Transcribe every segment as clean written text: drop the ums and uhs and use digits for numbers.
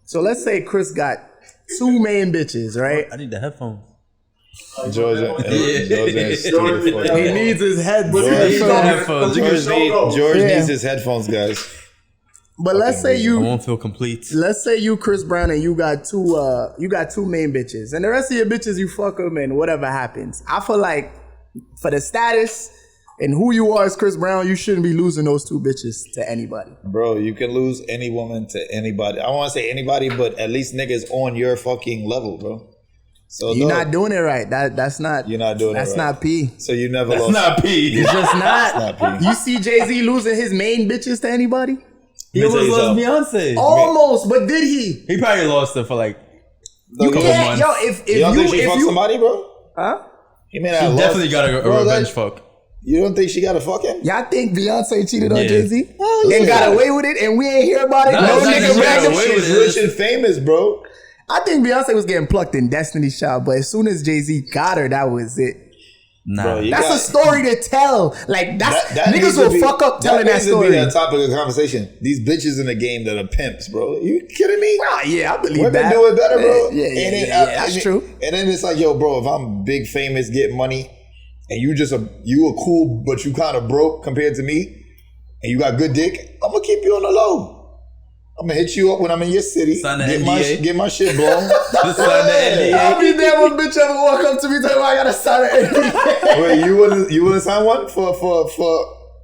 So let's say Chris got 2 main bitches, right? I need the headphones. Georgia He needs his Headphones. George needs his headphones, guys. But let's say I you, won't feel complete. let's say you Chris Brown and you got two main bitches, and the rest of your bitches you fuck them and whatever happens. I feel like for the status and who you are as Chris Brown, you shouldn't be losing those 2 bitches to anybody. Bro, you can lose any woman to anybody. I don't want to say anybody, but at least niggas on your fucking level, bro. So You're not doing it right. That's not. You're not doing it right. That's not P. So you never lost. It's not P. It's just not. It's not P. You see Jay-Z losing his main bitches to anybody? He almost lost Beyonce. Almost, but did he? He probably lost it for like You a couple can't, months. yo. If You don't think she if fucked you, somebody, bro? huh? He may She not definitely got a revenge fuck. You don't think she got to fuck him? Y'all think Beyonce cheated on Yeah. Jay-Z and got away with it, and we ain't hear about it? No, No it's not nigga just bragged. got away with She's it. rich and famous, bro. I think Beyonce was getting plucked in Destiny's Child, but as soon as Jay-Z got her, that was it. Nah. Bro, you That's got- a story to tell. Like that's That needs niggas to will be- fuck up telling that needs to story. be that topic of conversation. These bitches in the game that are pimps, bro. You kidding me? Ah, yeah, I believe Women that. do it better, bro. Yeah, And then, that's and true. And then it's like, yo, bro, if I'm big, famous, getting money, and you a cool, but you kind of broke compared to me, and you got good dick, I'm gonna keep you on the low. I'm gonna hit you up when I'm in your city. Sign the Get NDA. get my shit blown. Just sign the NDA. I'll be there when bitch ever walk up to me telling me I gotta sign an NDA. Wait, you wouldn't sign one for For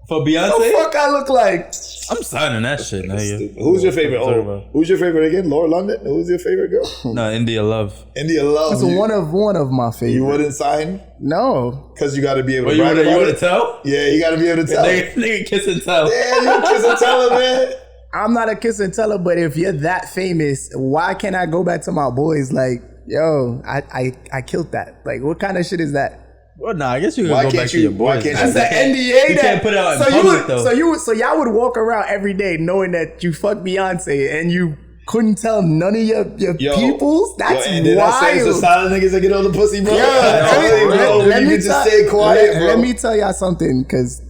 What the Beyonce? fuck I look like? I'm signing that shit, nigga. Who's your favorite? What you talking Oh, about? who's your favorite again? Laura London? Who's your favorite girl? No, India Love. India Love. That's one of my You favorites. wouldn't sign No. because you got to be able Well, to you brag would about have it. tell? Yeah, you got to be able to tell. Nigga kiss and tell. Yeah, you kiss and tell her, man. I'm not a kiss and teller, but if you're that famous, why can't I go back to my boys like, yo, I killed that? Like, what kind of shit is that? Well, nah, I guess you can Why go can't back you- to your why boys. can't That's you- the NDA. You that, can't put it out in so public, you would, though. So y'all would walk around every day knowing that you fucked Beyonce and you couldn't tell none of your peoples. That's and then I say it's the wild. silent niggas that get on the pussy, bro. Let You me can just stay quiet, bro. Let me tell y'all something, because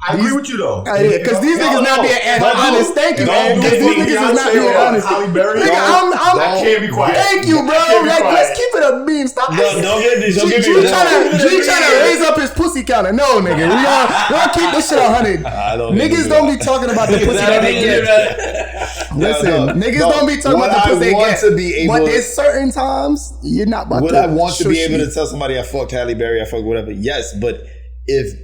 I agree with you though. because these niggas not being honest. Thank you, man. Because these niggas is not being honest. Halle Berry. Nigga, I can't be quiet. Thank you, bro. I can't be Like, quiet. let's keep it a beam. Stop. Don't get me. Don't get G me. trying to raise up his pussy counter. No, nigga. We all keep this shit 100. Niggas don't be talking about the pussy that they get. Listen, niggas don't be talking about the pussy they get. To be able, But there's certain times you're not about would to. I want to be shush able me. to tell somebody I fucked Halle Berry, I fucked whatever? Yes, but if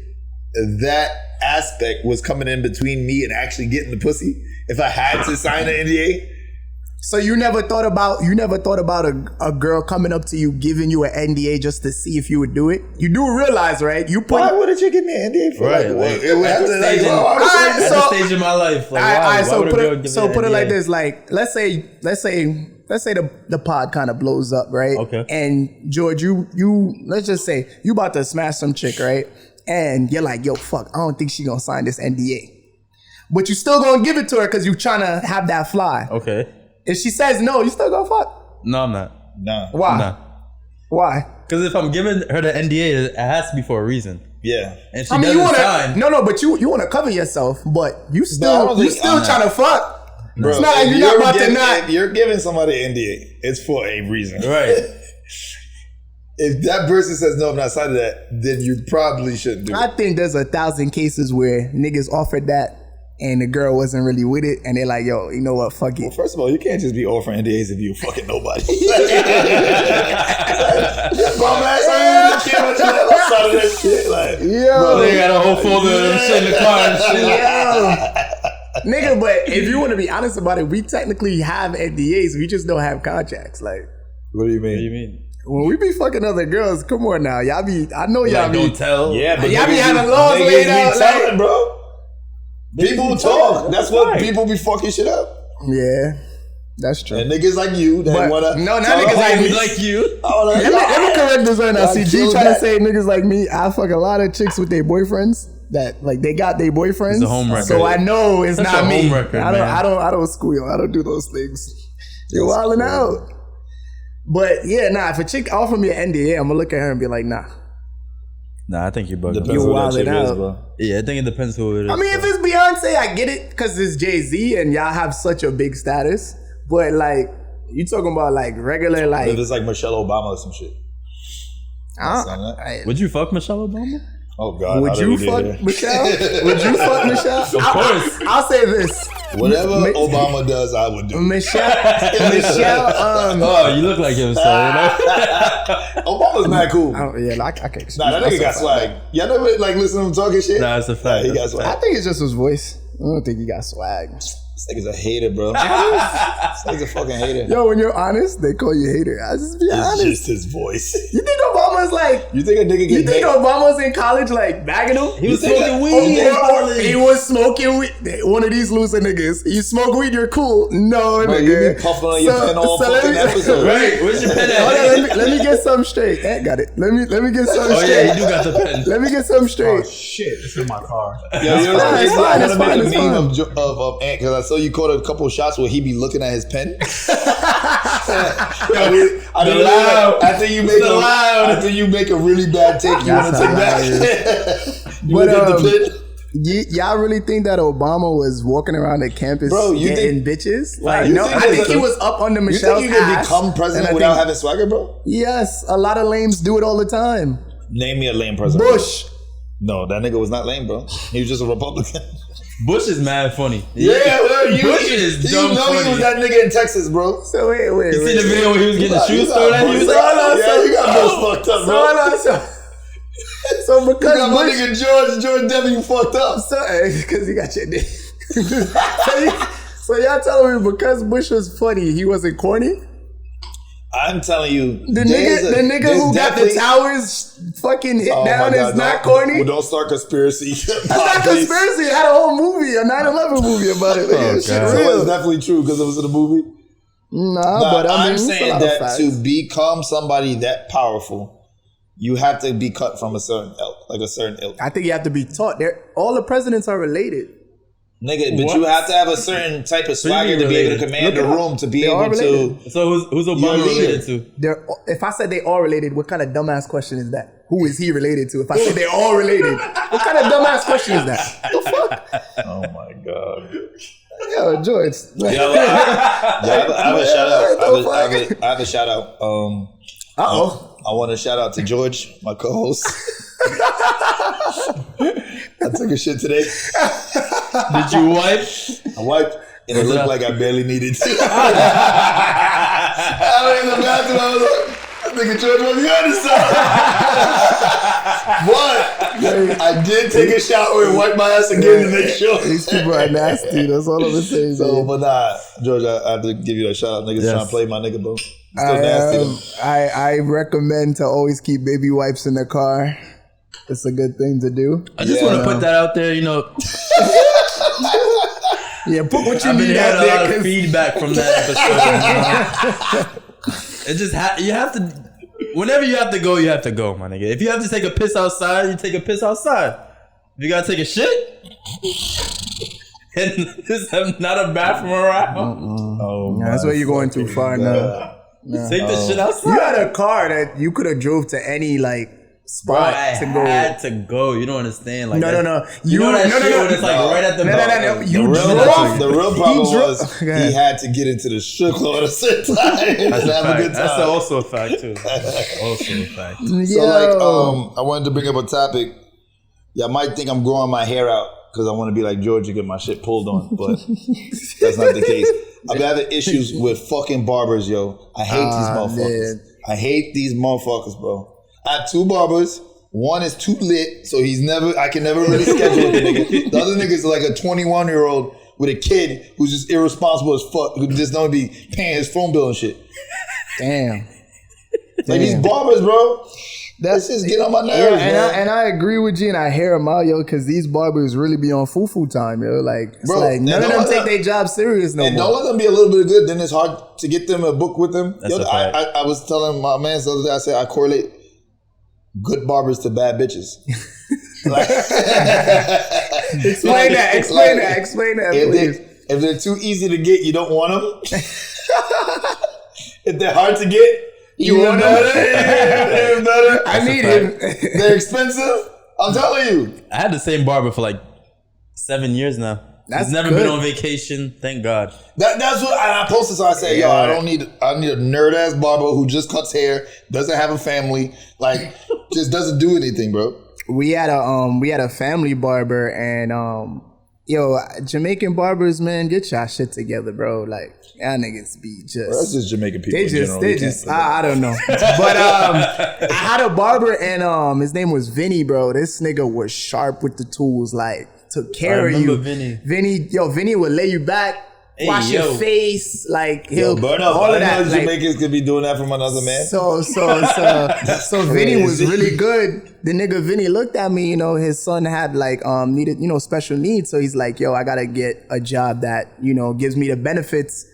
that aspect was coming in between me and actually getting the pussy, if I had to sign an NDA. So you never thought about a girl coming up to you giving you an NDA just to see if you would do it? You do realize, right? You put Why wouldn't you give me an NDA for? Right, Like, like, it would at have the to, like, stage in- well, I At was- the stage in my life, like, why? Alright, Why would a girl give me put it an like NDA? this: like, let's say the pod kind of blows up, right? Okay. And George, you let's just say you about to smash some chick, right? And you're like, yo, fuck, I don't think she gonna sign this NDA, but you still gonna give it to her because you trying to have that fly. Okay. If she says no, you still gonna fuck. No, I'm not. Nah. Why? Nah. Why? Because if I'm giving her the NDA, it has to be for a reason. Yeah. And she I mean, doesn't you wanna sign. but you wanna cover yourself, but you I still don't think- trying to fuck. Bro, It's not like if you're not about to not. if you're giving somebody an NDA, it's for a reason. Right. If that person says no, I'm not signing that, then you probably shouldn't do I it. think there's 1,000 cases where niggas offered that and the girl wasn't really with it, and they're like, yo, you know what, fuck it. First of all, you can't just be offering NDAs if you fucking nobody. Bum ass ass, that shit. Like, Yo, They got a whole folder of them shit in the car and shit. yo. Nigga, but if you want to be honest about it, we technically have NDAs, we just don't have contracts. Like, what do you mean? What do you mean? when we be fucking other girls, come on now, y'all be, I know y'all Like, be, don't tell. Yeah, but Y'all be niggas having laws niggas laid be out, telling, like- bro. People talk. That's what people be fucking shit up. yeah, that's true. And niggas like you that But- wanna. no, not tell niggas like homies, me. Like you. Let me correct this right now. Y'all See, G killed trying to that. say niggas like me. I fuck a lot of chicks with their boyfriends that like they got their boyfriends. It's a home record. So I know it's That's not a me. home record, man. I don't squeal. I don't do those things. You're wilding out. But yeah, nah. If a chick offer me an NDA, I'm gonna look at her and be like, nah. Nah, I think you're bugging. Depends You who that wilding chick is, out. bro. Yeah, I think it depends who it is. I mean, if bro. it's Beyonce, I get it because it's Jay-Z and y'all have such a big status. But like, You talking about like regular If like? it's like Michelle Obama or some shit. Would you fuck Michelle Obama? Oh God. Would you fuck Michelle? Would you fuck Michelle? Of course. I'll say this. Whatever Obama does, I would do. Michelle. Oh, you look like him, so you know. Obama's not cool. Yeah, I can't. Nah, that nigga got swag. Y'all never like listen to him talking shit? Nah, it's a fact. He got swag. I think it's just his voice. I don't think he got swag. This nigga's a hater, bro. This nigga's a fucking hater. Yo, when you're honest, they call you hater. I just be It's honest. just his voice. You think Obama's like? You think a nigga You get think Obama's in college like bagging him? He was think smoking that- weed in Or college. he was smoking weed. One of these loser niggas. You smoke weed, you're cool. No, Bro, nigga. you be puffing on your pen all let fucking me- episode. Right? Where's your pen Hold at? on, let me get something straight. Ant got it. Let me get something Oh straight. yeah, you do got the pen. Let me get something straight. Oh shit, it's in my car. Yeah, you know fine, it's fine, I it's want fine, to it's make a fine. meme of Ant because I saw you caught a couple shots where he be looking at his pen. After you make a really bad take, you want to take that. You But, look at the pen. Y'all really think that Obama was walking around the campus Bro, you getting bitches? Like, you no, think I there's think a- he was up under You Michelle's think you can ass, become and president I without think- having swagger, bro? Yes, a lot of lames do it all the time. Name me a lame president. Bush. No, that nigga was not lame, bro. He was just a Republican. Bush is mad funny. Well, Bush is dumb you know funny. he was that nigga in Texas, bro. So wait. You see the video where he was getting the shoes thrown at him? He was like, Yeah, you got Bush fucked up, bro. So because You got my Bush, nigga George W. fucked up. because he got your name. so y'all telling me because Bush was funny, he wasn't corny? I'm telling you, The nigga who got the towers fucking hit down is not corny. Well, don't start conspiracy. That's not conspiracy. It had a whole movie, a 9/11 movie about it. Oh, Shit God. So real. it's definitely true because it was in the movie. Nah, but I mean, I'm it's a saying lot of that facts. to become somebody that powerful, you have to be cut from a certain ilk, like a certain ilk. I think you have to be taught. All the presidents are related. Nigga, but What? you have to have a certain type of swagger mean to be able to related? command the room, to be They are able to. related. So who's Obama You're a leader. related to? If I said they all related, what kind of dumbass question is that? Who is he related to? If I said they all related, what kind of dumbass question is that? The fuck? Oh my god. Yo, George. I have a shout out. I have a shout out. I want to shout out to George, my co-host. I took a shit today. Did you wipe? I wiped, and it What's looked up? like I barely needed to. I was in the bathroom. I was like, "Nigga, George, what you understand?" But I did take a shower and wipe my ass again to make sure. These people are nasty. That's all I'm gonna say. So, but nah, George, I have to give you a shout out. Niggas Yes. trying to play my nigga, bro. Still nasty though. I recommend to always keep baby wipes in the car. It's a good thing to do. I just want to put that out there. You know, Yeah, put what you I've been need hearing out a there. lot of 'Cause feedback from that episode. It just you have to. Whenever you have to go, you have to go, my nigga. If you have to take a piss outside, you take a piss outside. If you gotta take a shit, and there's not a bathroom around, Oh, that's where you're going too far now. take the shit outside. You had a car that you could have drove to any like Bro, spot I to go. had to go. You don't understand. Like No. You know that no, shit no. when it's like right at the No. bottom. The real problem drove- was Go ahead. he had to get into the strip club at the same time and That's a have a fact. good That's time. also a fact too. That's also a fact. So I wanted to bring up a topic. Y'all might think I'm growing my hair out because I want to be like George and get my shit pulled on, but that's not the case. I'm having issues with fucking barbers, yo. I hate these motherfuckers. man. I hate these motherfuckers, bro. I have two barbers. One is too lit, so I can never really schedule with the nigga. The other nigga is like a 21-year-old with a kid who's just irresponsible as fuck, who just don't be paying his phone bill and shit. Damn. Like these barbers, bro. That's just get on my nerves, man. I agree with you, and I hear them out, yo, because these barbers really be on foo-foo time, yo. Like, it's Bro, like none and of don't them let take their job serious no And more. don't let them be a little bit good, then it's hard to get them a book with them. That's a fact. I was telling my man the other day, I said I correlate good barbers to bad bitches. Like, Explain that, please. if they're too easy to get, you don't want them. If they're hard to get, you want them. I need him. They're expensive. I'm telling you. I had the same barber for like 7 years now. That's He's never good. been on vacation. Thank God. That's what I posted. So I said, yo, I need a nerd ass barber who just cuts hair, doesn't have a family, like just doesn't do anything, bro. We had a family barber, and yo, Jamaican barbers, man, get y'all shit together, bro. Like, y'all niggas be just. Bro, that's just Jamaican people. They just I don't know. But I had a barber, and his name was Vinny, bro. This nigga was sharp with the tools, like took care of you. Vinny would lay you back. Wash your face, like he'll burn up. all I of that. know Jamaicans could be doing that from another man. So Vinny was really good. The nigga Vinny looked at me, you know, his son had like needed, you know, special needs. So he's like, yo, I gotta get a job that, you know, gives me the benefits,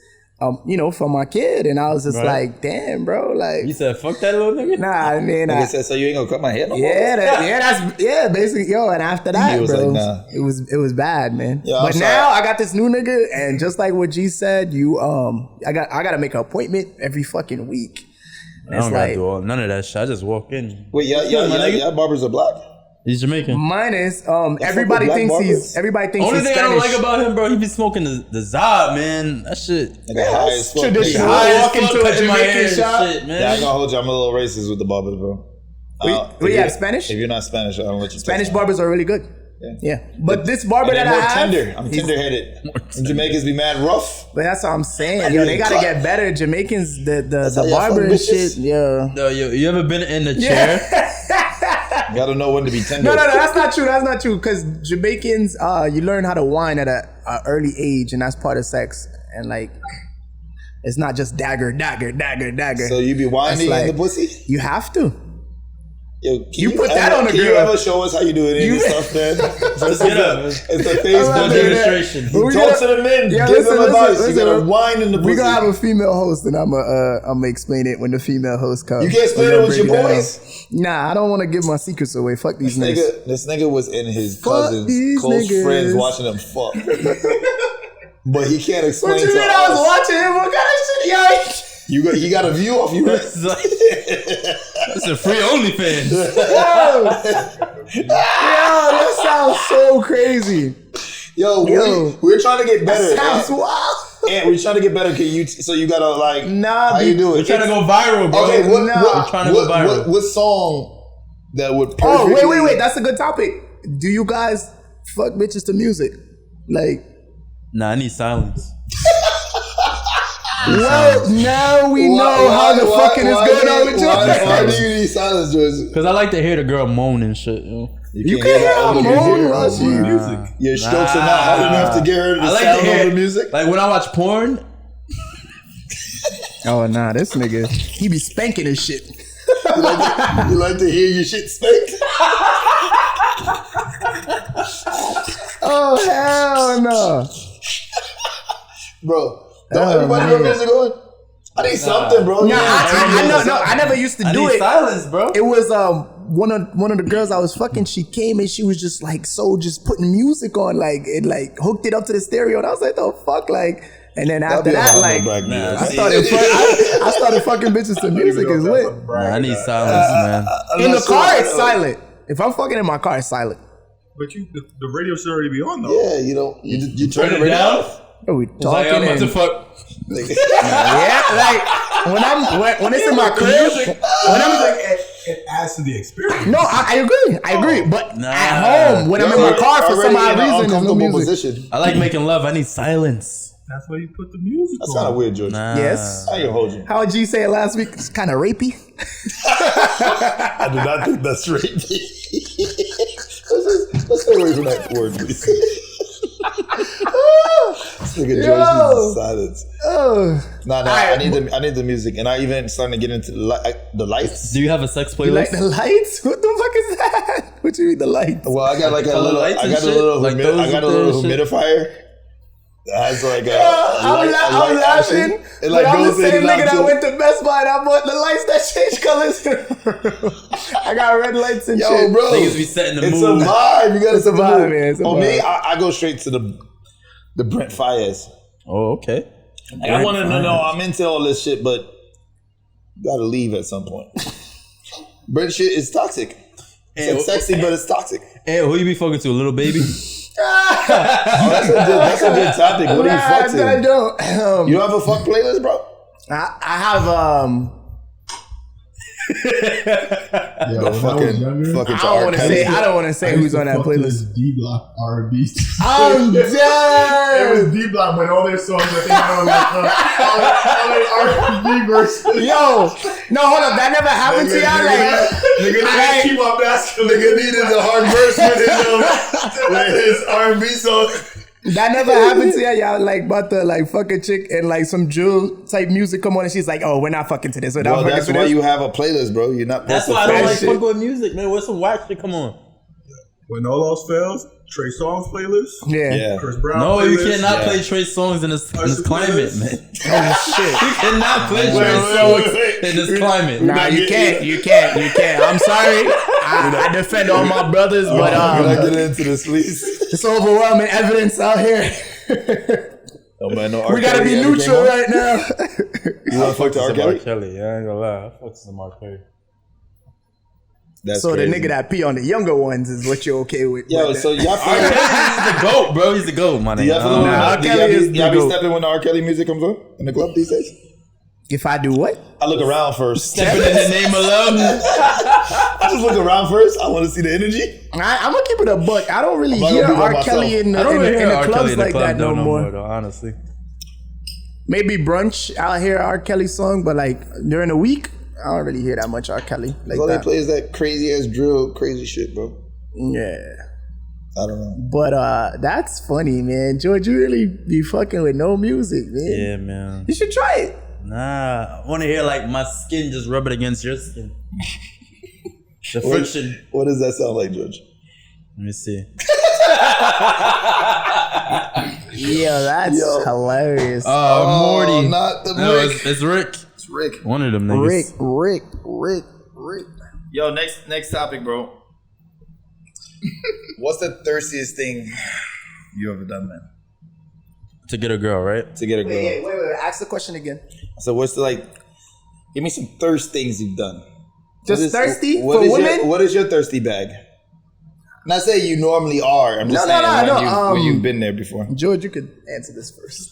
you know, for my kid. And I was just like, damn, bro, like You said, fuck that little nigga? nah, I mean, Nigga said, so you ain't gonna cut my hair no more? that's basically, yo. And after that, He was bro, like, nah. it was bad, man. Yo, I'm but sorry. now I got this new nigga, and just like what G said, I gotta make an appointment every fucking week. I don't gotta do none of that shit. I just walk in. Wait, yeah, barbers are black? He's Jamaican. Mine is everybody black thinks barbers? everybody thinks Only he's thing Spanish. I don't like about him, bro, he be smoking the Zob, man. That shit. Nigga high as fuck. traditional. Nigga, High as Walk into fuck, a touching my Jamaican hair and shop. shit, man. Yeah, I ain't gonna hold you. I'm a little racist with the barbers, bro. We have Spanish. If you're not Spanish, I don't let you. Spanish barbers are really good. Yeah, but this barber And that they're I more have, tender. I'm tender-headed. And Jamaicans be mad rough. but that's what I'm saying. Yo, they gotta cut. get better. Jamaicans, the how y'all barber fuck and bitches? shit. Yeah. Yo, you ever been in the chair? You gotta know when to be tender. No, that's not true. That's not true. Because Jamaicans, you learn how to whine at a early age, and that's part of sex. And like, it's not just dagger. So you be whining That's in the like- pussy? You have to. Yo, can You put that on a Can you girl. ever show us how you do it in stuff, man? Let's get up. It's the I'm Facebook not doing that. demonstration. But we Talk gotta- to the men. Yeah, Give listen, them advice. listen, You gotta listen. whine in the pussy. We gonna have a female host, and I'm gonna explain it when the female host comes. You can't explain We're it gonna with your break down. boys? Nah, I don't want to give my secrets away. Fuck these niggas. This nigga was in his Fuck cousin's these close niggas. friends watching them fuck. But he can't explain What you to mean I was us. watching him? What kind of shit? He got a view off you, right? It's like, that's a free OnlyFans. Yo, that sounds so crazy. Yo, we're trying to get better. Sounds wild. And we're trying to get better. So you gotta like, Nah, how you do it? We're trying to go viral, bro. Okay, We're trying to go viral. What song that would Oh, perfectly... wait. That's a good topic. Do you guys fuck bitches to music? Like, Nah, I need silence. well, now we know how the fucking is going on with Why do you. you need silence, George? Because I like to hear the girl moan and shit, you know? You can't can't hear that have over moan your while she music. Your strokes are not hard enough to get her to I like sound to hear over music. Like when I watch porn, Oh, nah, this nigga, he be spanking his shit. You like to hear your shit spanked? Oh, hell no. Bro, don't everybody know music going? I need something, bro. Nah, I never used to do it. silence, bro. It was one of the girls I was fucking. She came and she was just like just putting music on, like it like hooked it up to the stereo, and I was like, the fuck, like. And then after that, like I started fucking bitches to music is lit. Nah, I need silence, man. In the car, it's silent. If I'm fucking in my car, it's silent. But the radio should already be on though. Yeah, you don't. You turn Turn it it down. down. Bro, we Like, talking I'm about to and fuck. yeah, like when it's in my crib, when I'm like. It adds to the experience. No, I agree. But Nah. at home, when I'm in my car, for some odd reason, there's no uncomfortable music. position. I like making love. I need silence. That's why you put the music That's on. kind of weird, George. Nah. Yes. I ain't gonna hold you. How would you say it last week? It's kind of rapey. I do not think that's right. let's stay away from that word, please. This nigga George needs silence. Nah, I need the music, and I even starting to get into the lights. Do you have a sex You like playlist? the lights? What the fuck is that? What you mean the lights? Well, I got like a Color little, lights I and got a shit? little, Like those I got a with little the shit? humidifier. That has like a I'm laughing. It But I'm the goes in same and nigga out that too. went to Best Buy and I bought the lights that change colors. I got red lights and Yo, shit. bro, Niggas be setting the it's mood. a vibe. You gotta It's a set the vibe, mood. man. It's a Me, vibe. I go straight to the Brent Fires. Oh, okay. Like, I want to know. I'm into all this shit, but you gotta leave at some point. Brent shit is toxic. It's Hey, sexy, but it's toxic. Hey, who you be fucking to? Little baby? That's a good topic. What do you fuck to? I don't. You don't have a fuck playlist, bro? I have Yo, when I was younger, fucking I don't want to say who's on that playlist. D Block R&B. I'm It dead. was D Block when all their songs that they had on like R&B verses. Yo, no, hold up. That never happened to y'all. Like, Keep on asking. Nigga needed the hard verse with his R&B song. that never happened to y'all. Y'all like about to like fuck a chick and like some drill type music come on and she's like, oh, we're not fucking to this. We're not Well, fucking that's to why this. you have a playlist, bro. You're not. That's why I don't like fucking with music, man. What's some whack shit? Come on. When all else fails, Trey Songz playlist. Yeah. Chris Brown No, playlist. you cannot play Trey songs in this climate, man. Oh shit. You cannot play Trey songs in this climate. Nah, you can't. I'm sorry. I defend all my brothers, but Can I get into this, please? it's overwhelming evidence out here. Oh man, no. We gotta be neutral right now. You want to fuck to R. Some Kelly? Kelly, yeah, I ain't gonna lie. I fuck with some R. Kelly. That's So crazy. the nigga that pee on the younger ones is what you're okay with. Yo, with so that. y'all R. feel Kelly, he's the GOAT, bro. He's the GOAT, my Do y'all feel nigga. R. do Kelly is the y'all be GOAT. stepping when the R. Kelly music comes on in the club these days? If I do what? I look around first. Stepping in the name alone. I just look around first. I want to see the energy. I'm gonna keep it a buck. I don't really I'm not hear gonna be by R. Kelly myself. in I don't really the hear R. clubs Kelly in the like club that no more. though, honestly. Maybe brunch, I'll hear R. Kelly song, but like during the week, I don't really hear that much R. Kelly like All they that. play is that crazy ass drill, crazy shit, bro. Yeah. I don't know. But that's funny, man. George, you really be fucking with no music, man. Yeah, man. You should try it. Nah, I want to hear like my skin just rub it against your skin. The friction. What does that sound like, George? Let me see. Yeah, that's hilarious. Morty. Not the No, Rick. it's Rick. It's Rick. One of them niggas. Rick. Yo, next topic, bro. What's the thirstiest thing you ever done, man? To get a girl, right? To get a girl. Wait. Ask the question again. So what's the like? Give me some thirst things you've done. Just thirsty what for is women? What is your thirsty bag? Not saying you normally are. I'm just saying when you've been there before. George, you could answer this first.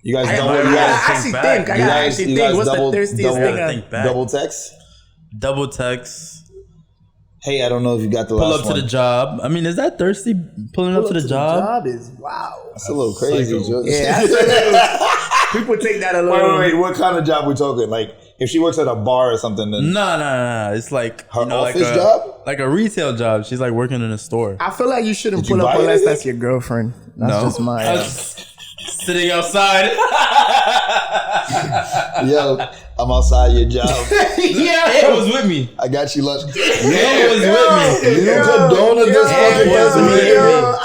You guys I double. gotta You guys, actually think think. back. I gotta actually you think. guys What's double- the thirstiest double- thing? Think back. double text. Double text. Hey, I don't know if you got the Pull last up one. to the job. I mean, is that thirsty? Pulling up to the job? is wow. That's a little crazy, George. Yeah, that's people take that a little. Wait. What kind of job we talking? Like, if she works at a bar or something, then Nah. It's like Her like office a job? like a retail job. She's like working in a store. I feel like you shouldn't Did you pull up buy unless anything? that's your girlfriend. That's just my. I was sitting outside. yo, I'm outside your job. Yeah, it was with me. I got you lunch. It was with me. You condone this fucking person.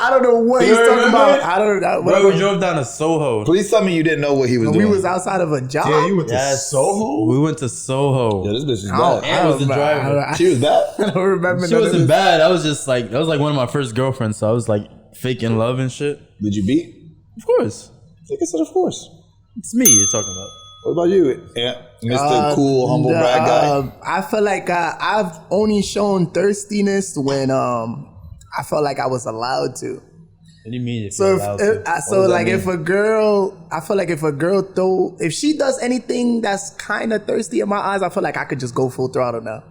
I don't know what he's talking about. I don't know. Bro, we drove down to Soho. Please tell me you didn't know what he was We doing. was outside of a job. Yeah, you went to Yes. Soho. We went to Soho. Yo, this bitch is I don't- bad. And was the driver. I She was bad. don't remember. She none of wasn't this. bad. I was just like, that was like one of my first girlfriends. So I was like fake in love and shit. Did you beat? Of course. Like I said, of course. It's me you're talking about. What about you? Yeah, Mr. Cool, humble brag guy. I feel like I've only shown thirstiness when I felt like I was allowed to. What do you mean? If So you're if, allowed if to? I, so does that like mean? if a girl, I feel like if she does anything that's kind of thirsty in my eyes, I feel like I could just go full throttle now.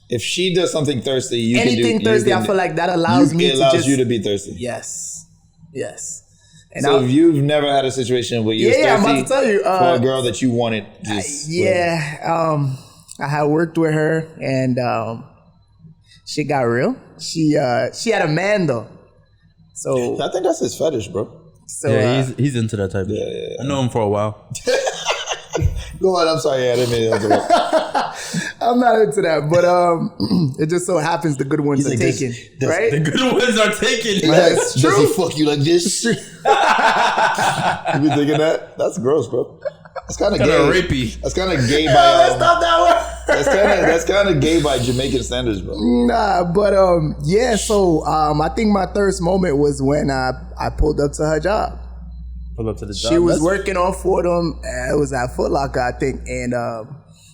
If she does something thirsty, you Anything can do, thirsty, you I can, feel like that allows me it to allows just you to be thirsty. yes. And So I- if you've never had a situation where you're Yeah, I'm thirsty about to tell you, for a girl that you wanted, just I had worked with her and she got real. She had a man though. So I think that's his fetish, bro. Yeah, he's into that type of shit. I know him for a while. Go on. I'm sorry. I didn't mean to interrupt. I'm not into that, but it just so happens the good ones He's are like, taken, right? The good ones are taken. That's Does true. he fuck you like this? You be thinking that? That's gross, bro. That's kind of Kind gay. of rapey. That's kind of gay Let's by. stop that one. That's kind of gay by Jamaican standards, bro. Nah, but yeah. So I think my thirst moment was when I pulled up to her job. Pull up to the job. She was That's- working on Fordham. It was at Foot Locker, I think. And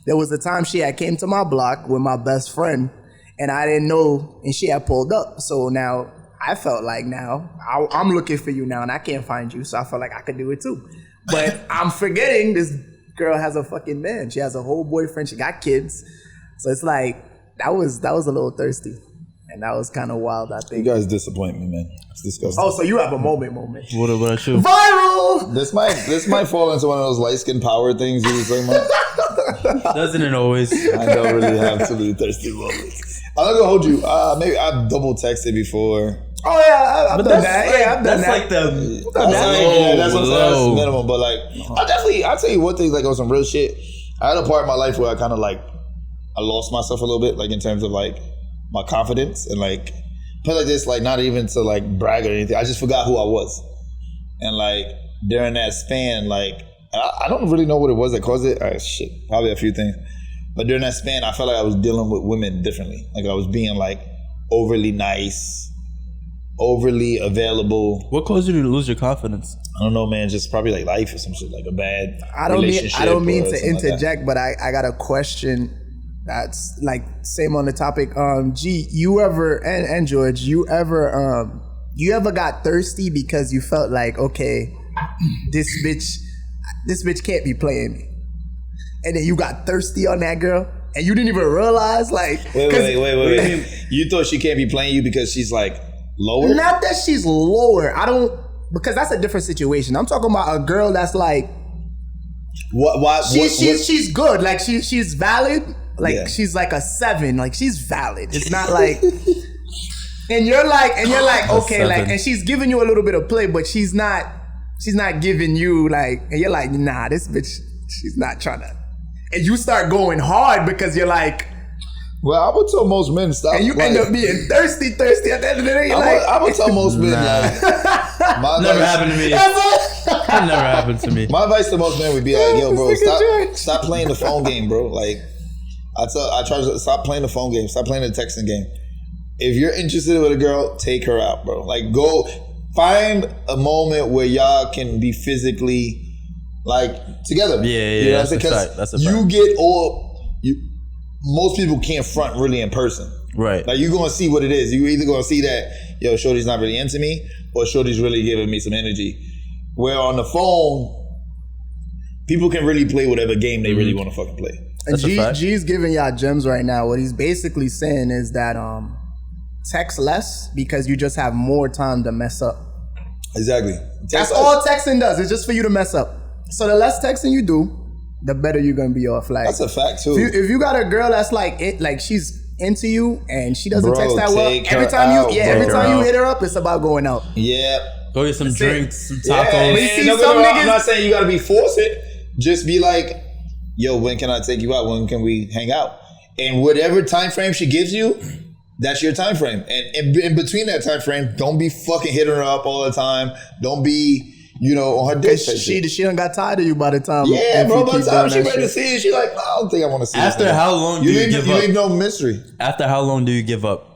there was a time she had came to my block with my best friend, and I didn't know, and she had pulled up. So now I felt like now I'm looking for you now and I can't find you, so I felt like I could do it too. But I'm forgetting this girl has a fucking man. She has a whole boyfriend. She got kids. So it's like that was a little thirsty, and that was kind of wild. I think. You guys disappoint me, man. It's disgusting. Oh, so you have a moment. What about you? Viral. This might fall into one of those light skin power things you were talking about. Doesn't it always? I don't really have too many thirsty moments. I'm not gonna hold you. Maybe I've double texted before. Oh yeah, I've done that. Yeah, I've done That's that. like the That's low. minimum. But like, I'll tell you one thing. Like on some real shit, I had a part of my life where I kind of like I lost myself a little bit, like in terms of like my confidence and like put like this, like not even to like brag or anything. I just forgot who I was, and like during that span, like I don't really know what it was that caused it. Probably a few things. But during that span, I felt like I was dealing with women differently. Like I was being like overly nice, overly available. What caused you to lose your confidence? I don't know, man. Just probably like life or some shit, like a bad I don't mean to interject, like but I got a question that's like same on the topic. G, you ever and George, you ever got thirsty because you felt like, okay, this bitch can't be playing me, and then you got thirsty on that girl and you didn't even realize, like, wait. You thought she can't be playing you because she's like lower? Not that she's lower. Because that's a different situation. I'm talking about a girl that's like, she's good. Like she's valid. Like she's like a 7. Like she's valid. It's not like, and you're like, okay, like, and she's giving you a little bit of play, but she's not giving you like, and you're like, nah, this bitch, she's not trying to, and you start going hard because you're like. Well, I would tell most men stop. And you end up being thirsty at the end of the day. I would tell most men like, Never happened to me. That never happened to me. My advice to most men would be like, yo, bro, stop playing the phone game, bro. Like, I try to stop playing the phone game, stop playing the texting game. If you're interested with a girl, take her out, bro. Like, go find a moment where y'all can be physically like together. Yeah, you know that's a fact. That's a fact. You get most people can't front really in person. Right. Like, you're going to see what it is. You're either going to see that, yo, shorty's not really into me, or shorty's really giving me some energy. Where on the phone, people can really play whatever game they really want to fucking play. And G's giving y'all gems right now. What he's basically saying is that text less because you just have more time to mess up. Exactly. That's all texting does. It's just for you to mess up. So the less texting you do, the better you're gonna be off. Like, that's a fact too. If you got a girl that's like she's into you and she doesn't text that well, every time you hit her up, it's about going out. Yeah. Go get some drinks, some tacos. I'm not saying you gotta be forced it. Just be like, yo, when can I take you out? When can we hang out? And whatever time frame she gives you, that's your time frame. And in between that time frame, don't be fucking hitting her up all the time. Don't be, on her date. She done got tired of you by the time. Yeah, bro. By the time she ready to see it, she like, I don't think I want to see it. After how long do you give up? You leave no mystery. After how long do you give up?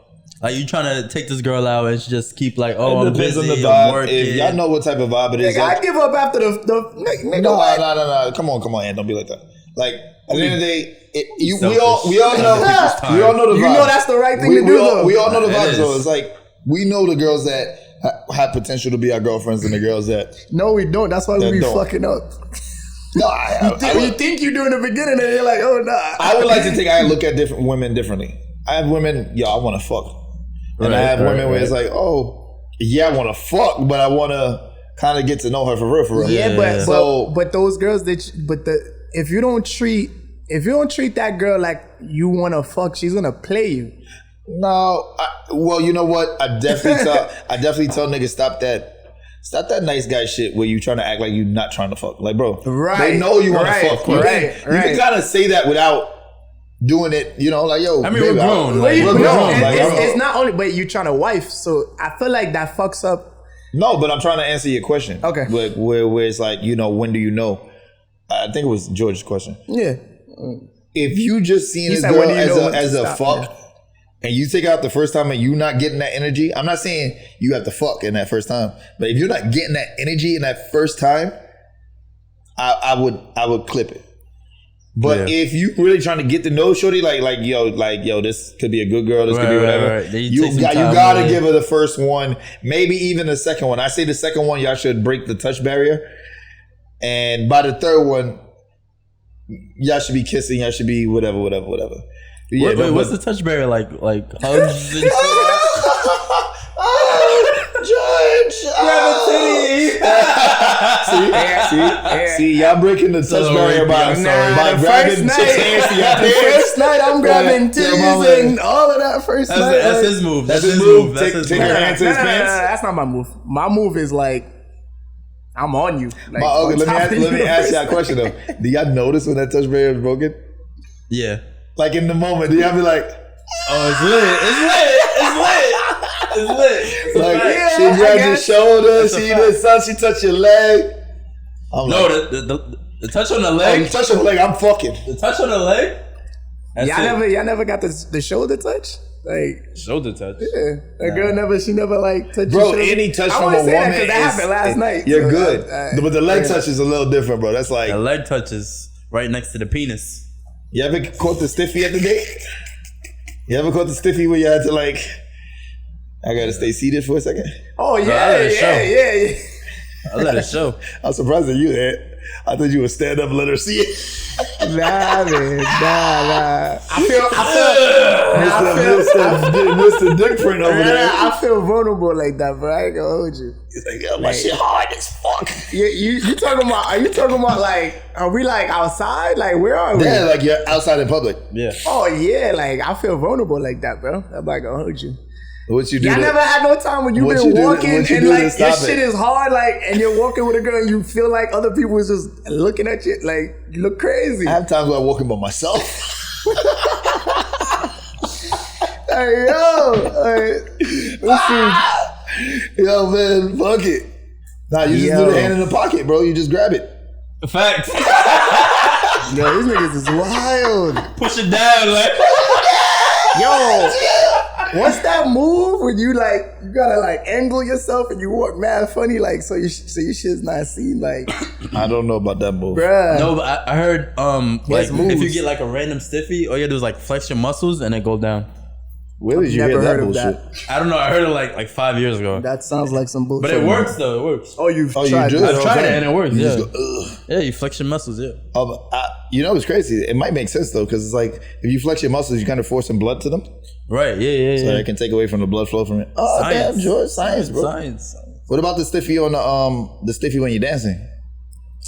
Like, you trying to take this girl out and she just keep like, oh, it I'm depends busy, on the vibe. I'm working. If y'all know what type of vibe it is. I give up after the No. Come on, Ant. Don't be like that. Like, at the end of the day, we all know the vibe. You know that's the right thing to do. We all know the vibe. So it's like, we know the girls that have potential to be our girlfriends and the girls that. No, we don't. That's why we be fucking up. No, you think you do in the beginning and you're like, oh, nah. I would like to think I look at different women differently. I have women, I want to fuck. And I have women where it's like, oh, yeah, I want to fuck, but I want to kind of get to know her for real. Yeah, but those girls if you don't treat that girl like you want to fuck, she's going to play you. No, well, you know what? I definitely tell niggas stop that nice guy shit where you trying to act like you not trying to fuck. Like, bro, they know you want to fuck. You can kind of say that without doing it. Like, yo, I mean, baby, we're grown. It's not only, but you trying to wife. So I feel like that fucks up. No, but I'm trying to answer your question. Okay, where it's like, when do you know? I think it was George's question. Yeah. If you just seen a girl as a fuck. Yeah. And you take out the first time and you not getting that energy, I'm not saying you have to fuck in that first time, but if you're not getting that energy in that first time, I would clip it. But if you really trying to get to know shorty, like yo, this could be a good girl, this could be whatever. Right. You gotta give her the first one, maybe even the second one. I say the second one, y'all should break the touch barrier, and by the third one, y'all should be kissing, y'all should be whatever. Yeah, wait, what's the touch barrier like? Like hugs and shit? Judge, see, y'all breaking the touch barrier by grabbing chicks' hands to your pants. First night, I'm grabbing titties and all of that. First night, That's his move. That's his move. Take your hand to his pants. That's not my move. My move is like, I'm on you. Like, let me ask y'all a question though. Do y'all notice when that touch barrier is broken? Yeah. Like in the moment, do y'all be like, oh, it's lit. Like she grabbed your shoulder, she touched your leg. The touch on the leg. The touch on the leg, I'm fucking. The touch on the leg. Y'all never got the shoulder touch. Like shoulder touch. Yeah, that girl never like touched. Bro, any touch from a woman that happened last night. You're good, but the leg touch is a little different, bro. That's like the leg touch is right next to the penis. You ever caught the stiffy at the date? You ever caught the stiffy where you had to like, I gotta stay seated for a second? Oh yeah. I let it show. I'm surprised that you had. I thought you would stand up and let her see it. Nah, man. Nah. Mr. Dick Print over there. I feel vulnerable like that, bro. I ain't gonna hold you. He's like, yo, my shit hard as fuck. You talking about? Are you talking about like? Are we like outside? Like where are we? Yeah, like you're outside in public. Yeah. Oh yeah, like I feel vulnerable like that, bro. I'm not gonna hold you. What you do? I never had no time when you've been walking and like your shit is hard, like, and you're walking with a girl and you feel like other people is just looking at you, like you look crazy. I have times where I'm walking by myself. Hey yo, yo man, fuck it. Nah, you just do the hand in the pocket, bro. You just grab it. Fact. Yo, these niggas is wild. Push it down, like. Yo. What's that move when you gotta like angle yourself and you walk mad funny like so your shit's not seen like? I don't know about that move. Bruh. No, but I heard like moves. if you get like a random stiffy, all you gotta do is like flex your muscles and then go down. Where did you hear that bullshit? I don't know. I heard it like 5 years ago. That sounds like some bullshit. But it works though. It works. Oh, you've tried you it. do? I've tried it and it works. You Yeah. just go, Yeah, you flex your muscles. Yeah. You know, it's crazy. It might make sense though, because it's like if you flex your muscles, you kind of force some blood to them. Right. Yeah. So it can take away from the blood flow from it. Oh, Science. damn, George, science, bro. Science. What about the stiffy on the stiffy when you're dancing?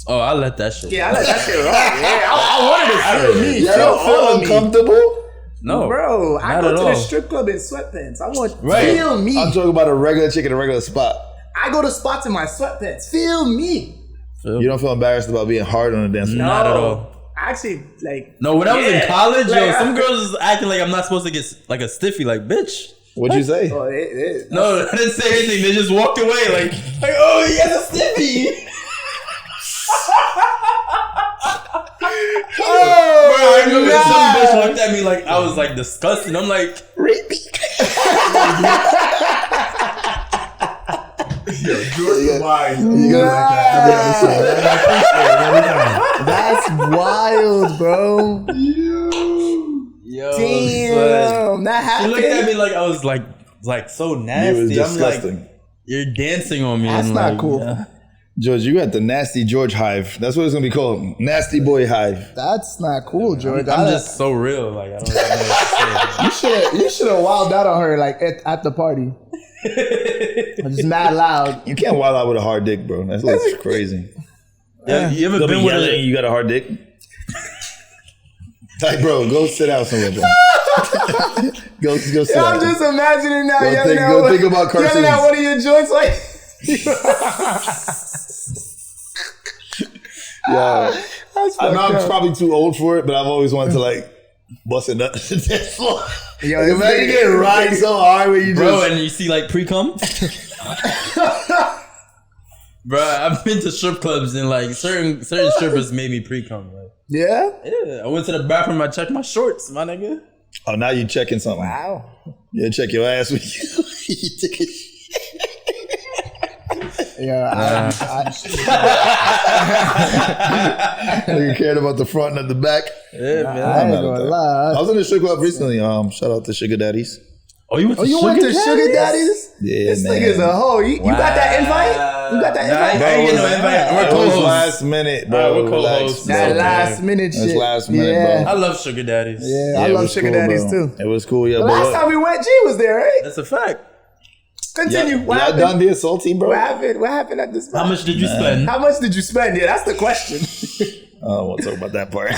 Oh, I let that shit. Yeah, I let that shit roll. Yeah, I wanted to feel me. Feel uncomfortable? No, bro. I go to all. the strip club in sweatpants. I want feel me. I'm talking about a regular chick in a regular spot. I go to spots in my sweatpants. Feel me. You don't feel embarrassed about being hard on the dance floor? Not at all. Actually, like No, when I was in college, like, some girls is acting like I'm not supposed to get like a stiffy. Like, bitch. What'd you say? Oh, it. No, I didn't say anything. They just walked away. Like oh, he has a stiffy. I remember some bitch looked at me like I was like disgusted. I'm like, That's wild, bro. yo, Damn, that She happened. looked at me like I was like so nasty. It was I'm disgusting. like, you're dancing on me. That's and not like, cool. yeah. George, you got the nasty George hive. That's what it's gonna be called. Nasty boy hive. That's not cool, George. I'm just so real. Like I don't know what to say. You should have wilded out on her like at the party. Just mad loud. You can't wild out with a hard dick, bro. That's crazy. Yeah, you ever They'll been be with yelling, a, you got a hard dick? Like, bro, go sit down somewhere, bro. go sit down. I'm just imagining now. Go think about cartoons. Yelling at one of your joints like. Yeah. I know I'm up. probably too old for it, but I've always wanted to like bust a nut to the dance floor. Yo, Like, imagine getting ride so hard when you bro, just... and you see like pre-cum. Bro, I've been to strip clubs and like certain strippers made me pre-cum. Like, Yeah. yeah, I went to the bathroom. I checked my shorts, my nigga. Oh, now you checking something. Wow. You check your ass with you. You take a shit. Yeah. You cared about the front and the back. Yeah, man. I ain't gonna lie. I was in the strip club recently. Shout out to Sugar Daddies. Oh, you went to You went to Sugar Daddies? Yeah, This man. nigga's a hoe. You got that invite? You got that invite? I ain't get no invite. We're It was co-hosts. last minute, bro. We're Relax, co-hosts. bro. That last minute It was shit. last minute, yeah. bro. I love sugar daddies. Yeah, Yeah, I it love was Sugar cool, Daddies bro. too. It was cool, yeah. The but last look, time we went, G was there, right? That's a fact. Continue. What y'all happened? done being salty, bro? What happened? What happened at this spot? How much did you spend? How much did you spend? Yeah, that's the question. I don't want to talk about that part.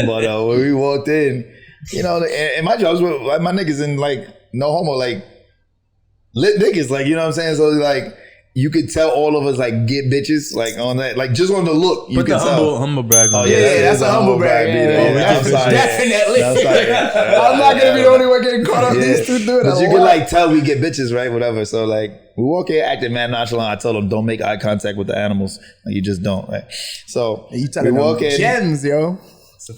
But when we walked in, you know, and my job was with like, my niggas in like no homo, like lit niggas, like, you know what I'm saying? So like you could tell all of us like get bitches like on that, like just on the look, you Put could the tell. humble brag on Oh it. Yeah, that's a humble brag. Yeah, I'm sorry. Definitely. I'm sorry. I'm not gonna be the only one getting caught up. Yeah. These two doing But a you can lot. like tell we get bitches, right? Whatever. So like we walk in acting mad nonchalant. I told them don't make eye contact with the animals. Like, you just don't, right? So You we telling walk them in. gems, yo.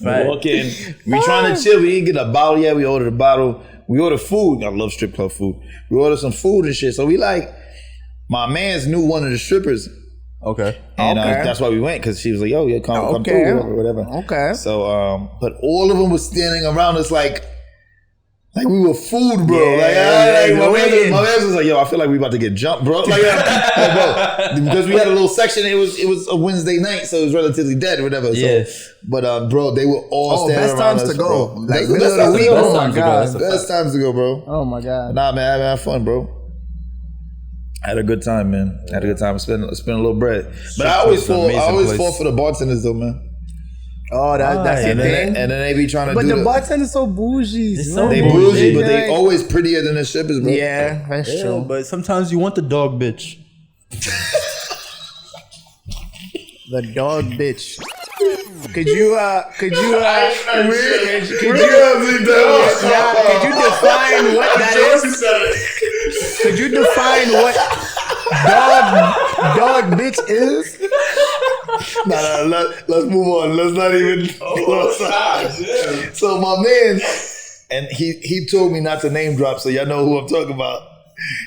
We walk in. We trying to chill. We didn't get a bottle yet. We ordered a bottle. We ordered food. I love strip club food. We ordered some food and shit. So we like, my man's knew one of the strippers. Okay. And Okay. that's why we went, because she was like, yo, yeah, come Okay. through, whatever. Okay. So, but all of them was standing around us like we were food, bro. Yeah, Like, no my way. man was like, yo, I feel like we about to get jumped, bro. Like, bro, because we had a little section. It was a Wednesday night, so it was relatively dead or whatever. Yeah. So, but bro, they were all Oh, standing best around times us, to go. bro. Like, Best middle of the times to week. go. Oh my times to go. god. That's a Best times to go, bro. Oh my god. Nah, man, I had fun, bro. I had a good time, man. I had a good time. Spend a little bread. But I always Strip club's an fall. I amazing always place. fall for the bartenders, though, man. Oh, that's your And thing. then they be trying to But do the bartender's so bougie. They're you so know? They bougie, bougie, but they Like- always prettier than the strippers, bro. Yeah, that's Yeah, true. but sometimes you want the dog bitch. The dog bitch. Could you could you define what that is? Could you define what dog bitch is? Nah, let's move on. Let's not even. So my man, and he told me not to name drop, so y'all know who I'm talking about.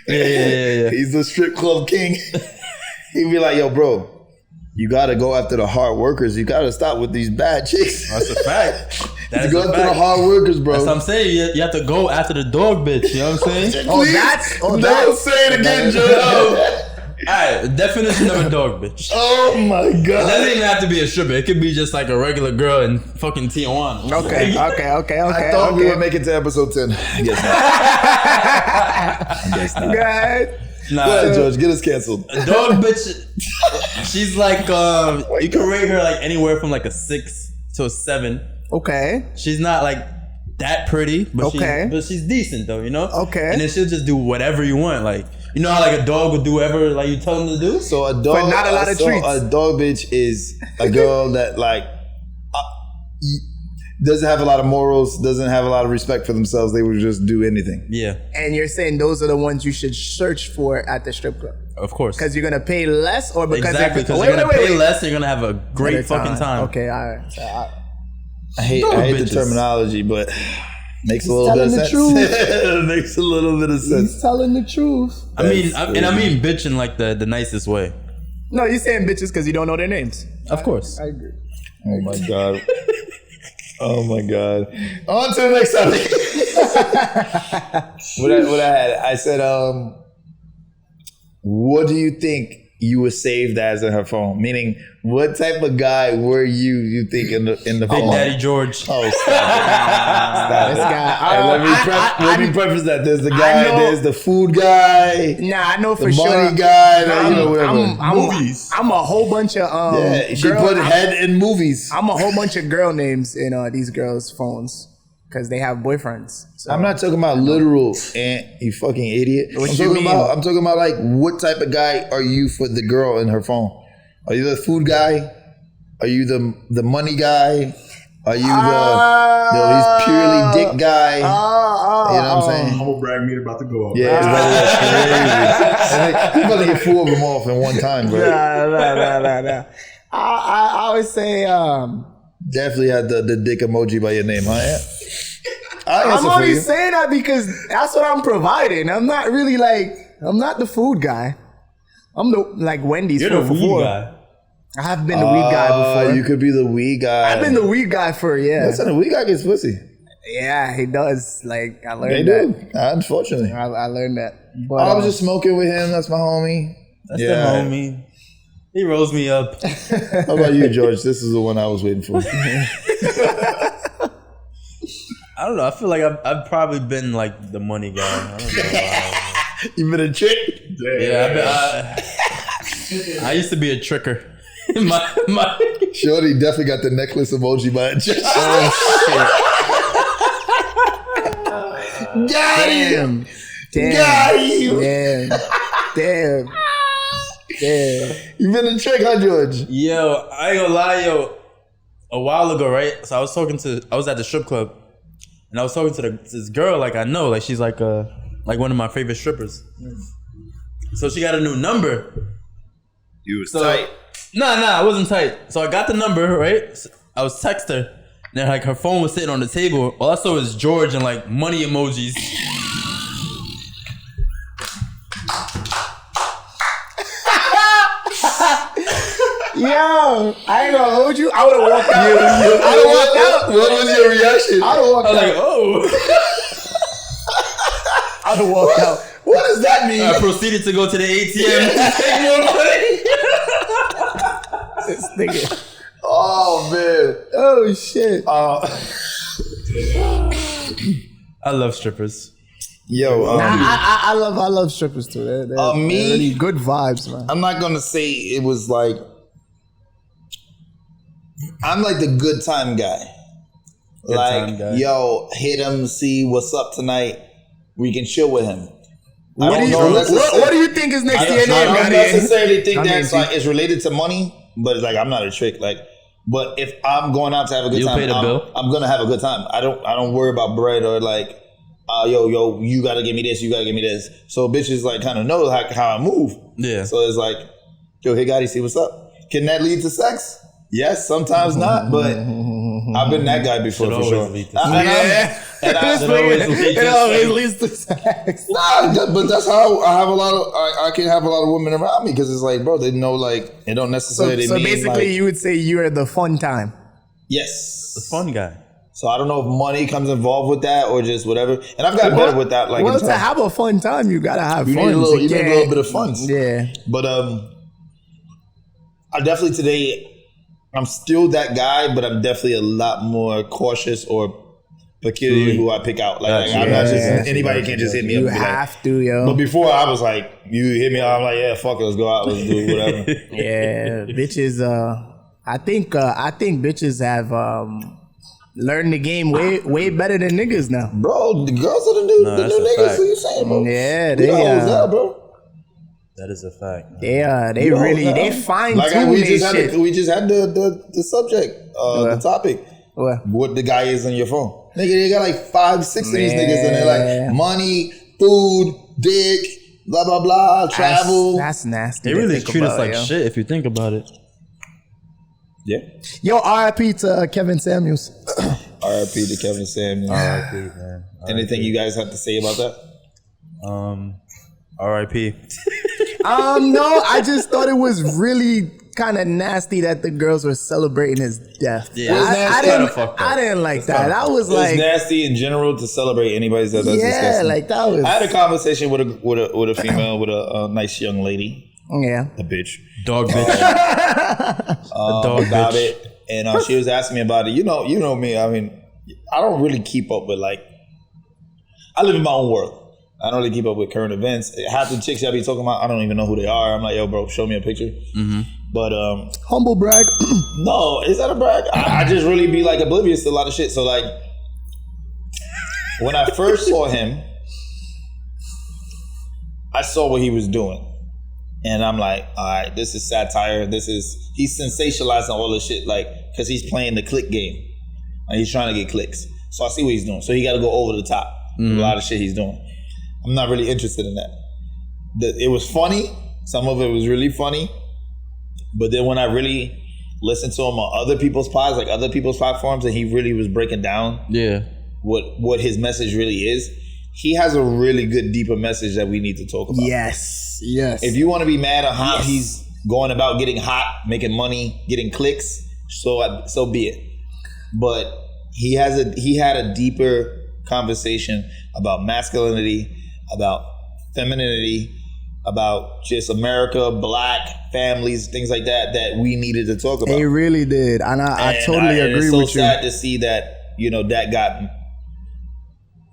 Yeah. He's the strip club king. He'd be like, yo, bro, you gotta go after the hard workers. You gotta stop with these bad chicks. That's a fact. That You is go a after the fact. hard workers, bro. That's what I'm saying. You have to go after the dog bitch. You know what I'm saying? Oh, that's Don't say it again, Joe. Alright, definition of a dog bitch. Oh my It god. doesn't even have to be a stripper. It could be just like a regular girl in fucking Tijuana. okay. I thought we would make it to episode 10. I guess not. Guys, Nah, Go ahead, George. Get us canceled. a dog bitch. She's like you can rate her like anywhere from like a 6 to a 7. okay. She's not like that pretty, but Okay. she's decent though, you know? Okay. And then she'll just do whatever you want. Like, you know how like a dog would do whatever like you tell him to do? So a dog, But not a lot of so treats. A dog bitch is a girl that like doesn't have a lot of morals, doesn't have a lot of respect for themselves. They would just do anything. Yeah, And you're saying those are the ones you should search for at the strip club of course. because you're gonna pay less, or because Exactly, because Wait, you're gonna wait, pay wait. less, you're gonna have a great Better fucking time. Okay, all right. So, I hate Dog the bitches. terminology, but makes a little bit of telling the sense. Makes a little bit of sense. he's telling the truth. I mean, I mean bitch in like the nicest way. No, you're saying bitches because you don't know their names. Of course. I agree. Oh my god. Oh my god. On to the next topic. what I had, I said, what do you think you were saved as in her phone? Meaning, what type of guy were you think in the Big phone? Daddy George. Oh, stop This it. guy. And let me preface that. There's the guy, know- there's the food guy, Nah, I know for the sure. money guy, whatever. Movies. I'm a whole bunch of Yeah, she girl- put head in movies. I'm a whole bunch of girl names in these girls' phones because they have boyfriends. So. I'm not talking about literal aunt, you fucking idiot. What I'm you talking mean? about I'm talking about like what type of guy are you for the girl in her phone? Are you the food guy? Are you the money guy? Are you he's purely dick guy? You know what I'm saying? Humble brag meter about to go up. Yeah, it's crazy. He's about to get 4 of them off in one time, bro. Nah. I always say Definitely had the dick emoji by your name, huh? Yeah. I'll I'm answer for only you. saying that because that's what I'm providing. I'm not really like I'm not the food guy. I'm the like Wendy's You're for the weed before. guy. I have been the weed guy before. You could be the weed guy. I've been the weed guy for Listen, the weed guy gets pussy. Yeah, he does. Like I They learned do. that. Unfortunately. I learned that. But I was just smoking with him. That's my homie. That's the homie. He rolls me up. How about you, George? This is the one I was waiting for. I don't know. I feel like I've probably been like the money guy. I don't know why. You been a chick? Yeah, I used to be a tricker. my Shorty definitely got the necklace emoji by a chick. Got him. Got him. Damn. You been a chick, huh, George? Yo, I ain't gonna lie, yo. A while ago, right? So I was at the strip club, and I was talking to this girl, like I know, like she's like one of my favorite strippers. So she got a new number. You was tight. Nah, I wasn't tight. So I got the number, right? So I was text her, and then like her phone was sitting on the table. All I saw was George and like money emojis. Yo, I ain't gonna hold you. I would have walked out. What was your reaction? I would have walked I was out. like, oh. I would have walked out. What does that mean? I proceeded to go to the ATM to take more money. This nigga. Oh, man. Oh shit. I love strippers. Yo, I love strippers too. They're me? really good vibes, man. I'm not gonna say it was like. I'm like the good time guy. time guy. Yo, hit him, see what's up tonight. We can chill with him. What do you think is next to your I name, don't Gadi? necessarily think I mean, that's like it's related to money, but like I'm not a trick. Like, but if I'm going out to have a good You'll time, pay the bill? I'm gonna have a good time. I don't worry about bread or like, yo, you gotta give me this, you gotta give me this. So bitches like kind of know how I move. Yeah. So it's like, yo, hey Gadi, see what's up. Can that lead to sex? Yes, sometimes not, but I've been that guy before Should for sure. always lead to sex. It always leads to sex. But that's how I have a lot of. I can have a lot of women around me because it's like, bro, they know like it don't necessarily So mean basically, like, you would say you're the fun time. yes, The fun guy. So I don't know if money comes involved with that or just whatever. And I've got better with that. Like, Well, in to terms- have a fun time, you gotta have you fun. need a little, you need a little bit of fun. Yeah. But I definitely today, I'm still that guy, but I'm definitely a lot more cautious or peculiar who I pick out. Like, I'm not just anybody can't just hit me You up. And be like, have to, yo. but before I was like, you hit me up, I'm like, yeah, fuck it, let's go out, let's do whatever. Yeah, bitches. I think bitches have learned the game way better than niggas now. Bro, the girls are the new that's a niggas. fact. What you saying, bro? Yeah, We they the hoes now, bro. That is a fact. They Yo, really nah. they fine Like tune we they just shit. had we just had the subject, the topic. What the guy is on your phone. Nigga, they got like 5-6 of these niggas and they're like money, food, dick, blah blah blah, travel. That's nasty. They to really think treat us about, like yo. shit if you think about it. Yeah. Yo, R.I.P. to Kevin Samuels. R.I.P. to Kevin Samuels. R.I.P. man. Anything you guys have to say about that? R.I.P. No, I just thought it was really kind of nasty that the girls were celebrating his death. Yeah, I kinda fucked up. didn't like that. I was It's like, nasty in general to celebrate anybody's death. That's yeah, disgusting. like that was. I had a conversation with a female, with a nice young lady, Yeah. a bitch, Dog bitch. Dog about bitch. it, and she was asking me about it. You know me. I mean, I don't really keep up with like. I live in my own world. I don't really keep up with current events. Half the chicks I be talking about, I don't even know who they are. I'm like, yo, bro, show me a picture. Mm-hmm. But Humble brag. no, is that a brag? I just really be like oblivious to a lot of shit. So like, when I first saw him, I saw what he was doing. And I'm like, all right, this is satire. He's sensationalizing all this shit, like, because he's playing the click game. And he's trying to get clicks. So I see what he's doing. So he got to go over the top. Mm-hmm. A lot of shit he's doing. I'm not really interested in that. It was funny. Some of it was really funny. But then when I really listened to him on other people's pods, like other people's platforms, and he really was breaking down Yeah. what his message really is, he has a really good, deeper message that we need to talk about. Yes. If you want to be mad at how he's going about getting hot, making money, getting clicks, so be it. But he had a deeper conversation about masculinity, about femininity, about just America, black families, things like that we needed to talk about. He really did, and I totally agree with you. It's so sad to see that that got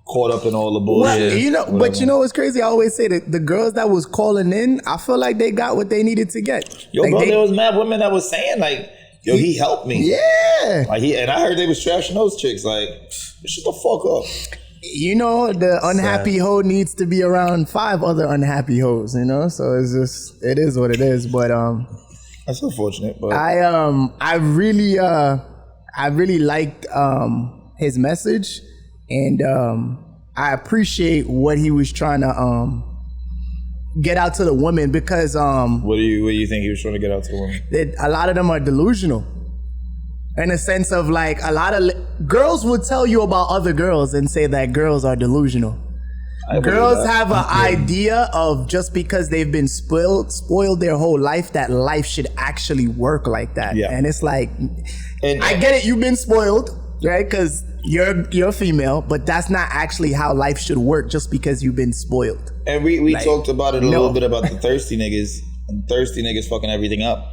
caught up in all the bullshit. Well, but you know what's crazy? I always say that the girls that was calling in, I feel like they got what they needed to get. Yo, like bro, there was mad women that was saying like, "Yo, he helped me." Yeah. Like and I heard they was trashing those chicks. Like, shut the fuck up. The unhappy hoe needs to be around 5 other unhappy hoes. So it is what it is. But that's unfortunate. But I really liked his message, and I appreciate what he was trying to get out to the women, because what do you think he was trying to get out to the women? A lot of them are delusional, in a sense of like a lot of girls would tell you about other girls and say that girls are delusional. Girls have an idea of just because they've been spoiled their whole life, that life should actually work like that. Yeah. And it's like, I get it, you've been spoiled, right? Because you're female, but that's not actually how life should work just because you've been spoiled. And we talked about it a little bit about the thirsty niggas, and thirsty niggas fucking everything up.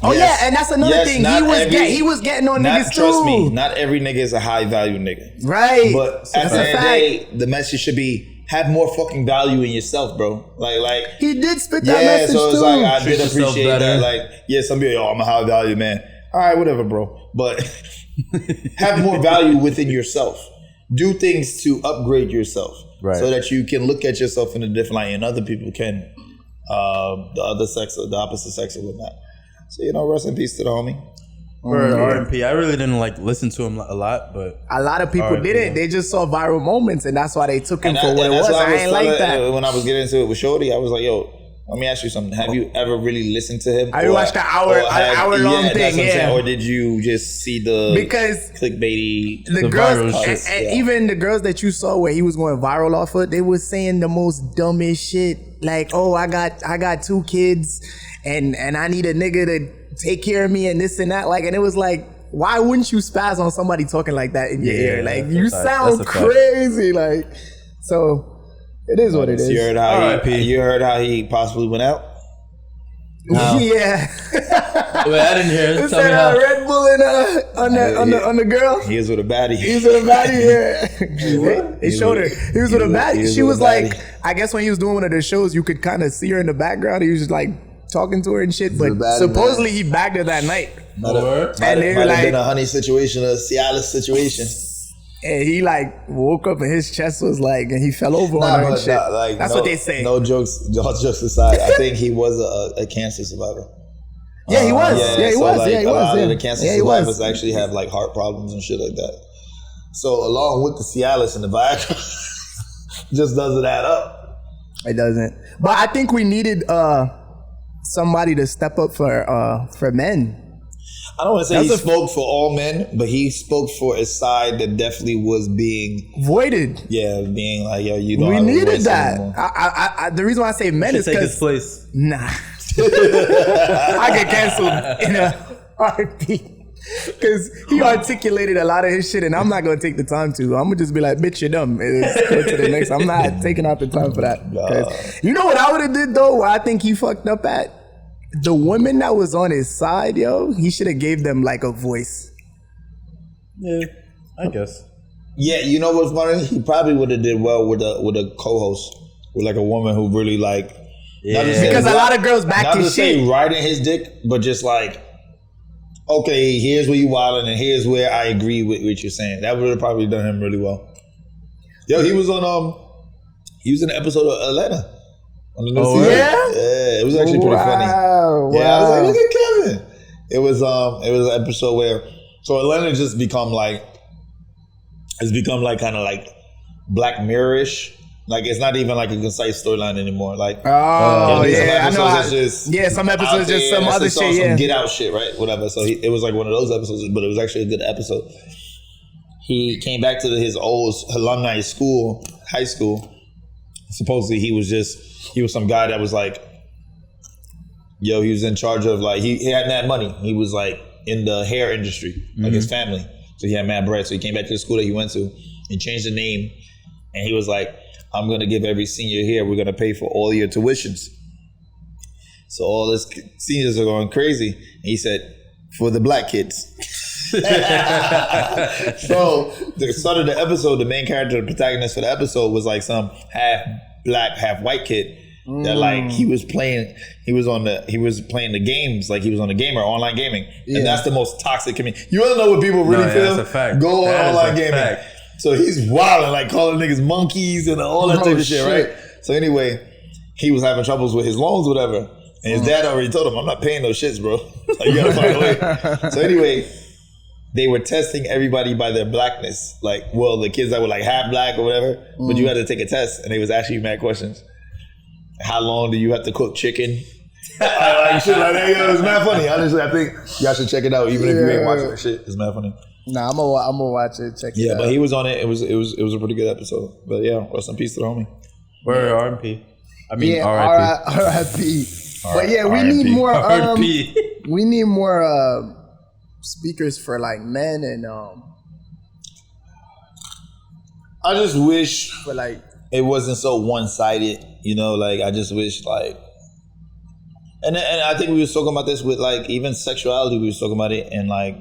Oh yeah, and that's another thing. He was getting on niggas too. Trust me, not every nigga is a high value nigga. Right. But at the end of the day, the message should be have more fucking value in yourself, bro. Like he did spit that message too. So it's like I did appreciate that. Like, some people, I'm a high value man. All right, whatever, bro. But have more value within yourself. Do things to upgrade yourself, right? So that you can look at yourself in a different light, and other people can, the other sex or the opposite sex or whatnot. So, rest in peace to the homie. R&P. I really didn't listen to him a lot, but a lot of people didn't. They just saw viral moments, and that's why they took him for what it was. I ain't like that. When I was getting into it with Shorty, I was like, yo, let me ask you something. Have you ever really listened to him? I watched the hour long thing, yeah. Or did you just see the clickbaity, the girls, and even the girls that you saw where he was going viral off of, they was saying the most dumbest shit. Like, oh, I got 2 kids, and I need a nigga to take care of me and this and that. Like, and it was like, why wouldn't you spaz on somebody talking like that in your ear? Like, you sound crazy. Like, so it is what it is. You heard how he possibly went out? No. Yeah. Wait, I didn't hear it. Tell me how. Red Bull on the girl. He was with a baddie. Yeah. He showed her. He was with a baddie. She was like, I guess when he was doing one of the shows, you could kind of see her in the background. He was just like talking to her and shit. But supposedly he bagged her that night. Might have been a honey situation, a Cialis situation. And he woke up and his chest was and he fell over on her and shit. That's what they say. No jokes aside. I think he was a cancer survivor. Yeah, he was. He was. A lot of the cancer survivors actually have heart problems and shit like that. So along with the Cialis and the Viagra, just doesn't add up. It doesn't. But I think we needed somebody to step up for men. I don't want to say he spoke for all men, but he spoke for a side that definitely was being voided. Yeah, being like, yo, you don't. We needed that. I the reason why I say men is because his place. Nah, I get canceled in a heartbeat because he articulated a lot of his shit, and I'm not gonna take the time to. I'm gonna just be like, bitch, you're dumb. Let's go to the next. I'm not taking out the time for that. Because you know what I would have did though? Where I think he fucked up at. The women that was on his side, yo, he should have gave them a voice. Yeah, I guess. Yeah, you know what's funny? He probably would have did well with a co-host, with a woman who really because a lot of girls back his shit. Not to say riding his dick, but just okay, here's where you wilding and here's where I agree with what you're saying. That would have probably done him really well. Yo, he was in an episode of Atlanta. Yeah, it was actually pretty funny. Wow. Yeah, I was like, look at Kevin. It was an episode where Atlanta just become kind of Black Mirror-ish. It's not even a concise storyline anymore. I know. Some episodes just some other shit. Some get out shit, right? Whatever. So it was one of those episodes, but it was actually a good episode. he came back to his old alumni school, high school. Supposedly he was some guy that was like, he was in charge of like, he had mad money. He was like in the hair industry, like his family. So he had mad bread. So he came back to the school that he went to and changed the name. And he was like, I'm going to give every senior here, we're going to pay for all your tuitions. So all these seniors are going crazy. And he said, for the black kids. So the start of the episode, the main character, the protagonist for the episode was like some half black, half white kid that like he was playing the games, like he was on the gamer, online gaming. And that's the most toxic community. You want to know what people really feel? That's a fact. Go on That is online a gaming. fact. So he's wilding, like calling niggas monkeys and all that type of shit, right? So anyway, he was having troubles with his loans, whatever. And his dad already told him, I'm not paying those shits, bro. Like, you gotta find a way. So anyway, they were testing everybody by their blackness. Like, well, the kids that were like half black or whatever, but you had to take a test and they was asking you mad questions. How long do you have to cook chicken? Like shit like that. Yo, it's mad funny. Honestly, I think y'all should check it out, even if you ain't watching the shit. It's mad funny. Nah, I'm gonna watch it. Check it out. Yeah, but he was on it. It was a pretty good episode. But yeah, rest in peace to the homie. Word R.I.P. I mean R.I.P. R.I.P. But yeah, we need more. R.I.P. We need more speakers for like men and I just wish for like it wasn't so one-sided. You know, like I just wish like, and I think we was talking about this with like even sexuality. We was talking about it and like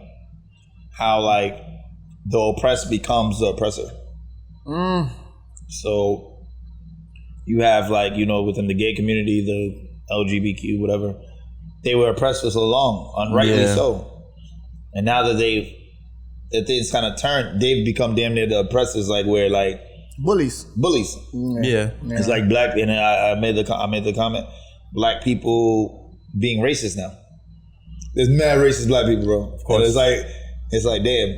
how like the oppressed becomes the oppressor. So you have like, you know, within the gay community, the LGBTQ, whatever, they were oppressed for so long, unrightly so. And now that things kind of turned, they've become damn near the oppressors, like where like bullies. Yeah. It's like black, and I made the comment, black people being racist now. There's mad racist black people, bro. Of course. And it's like damn,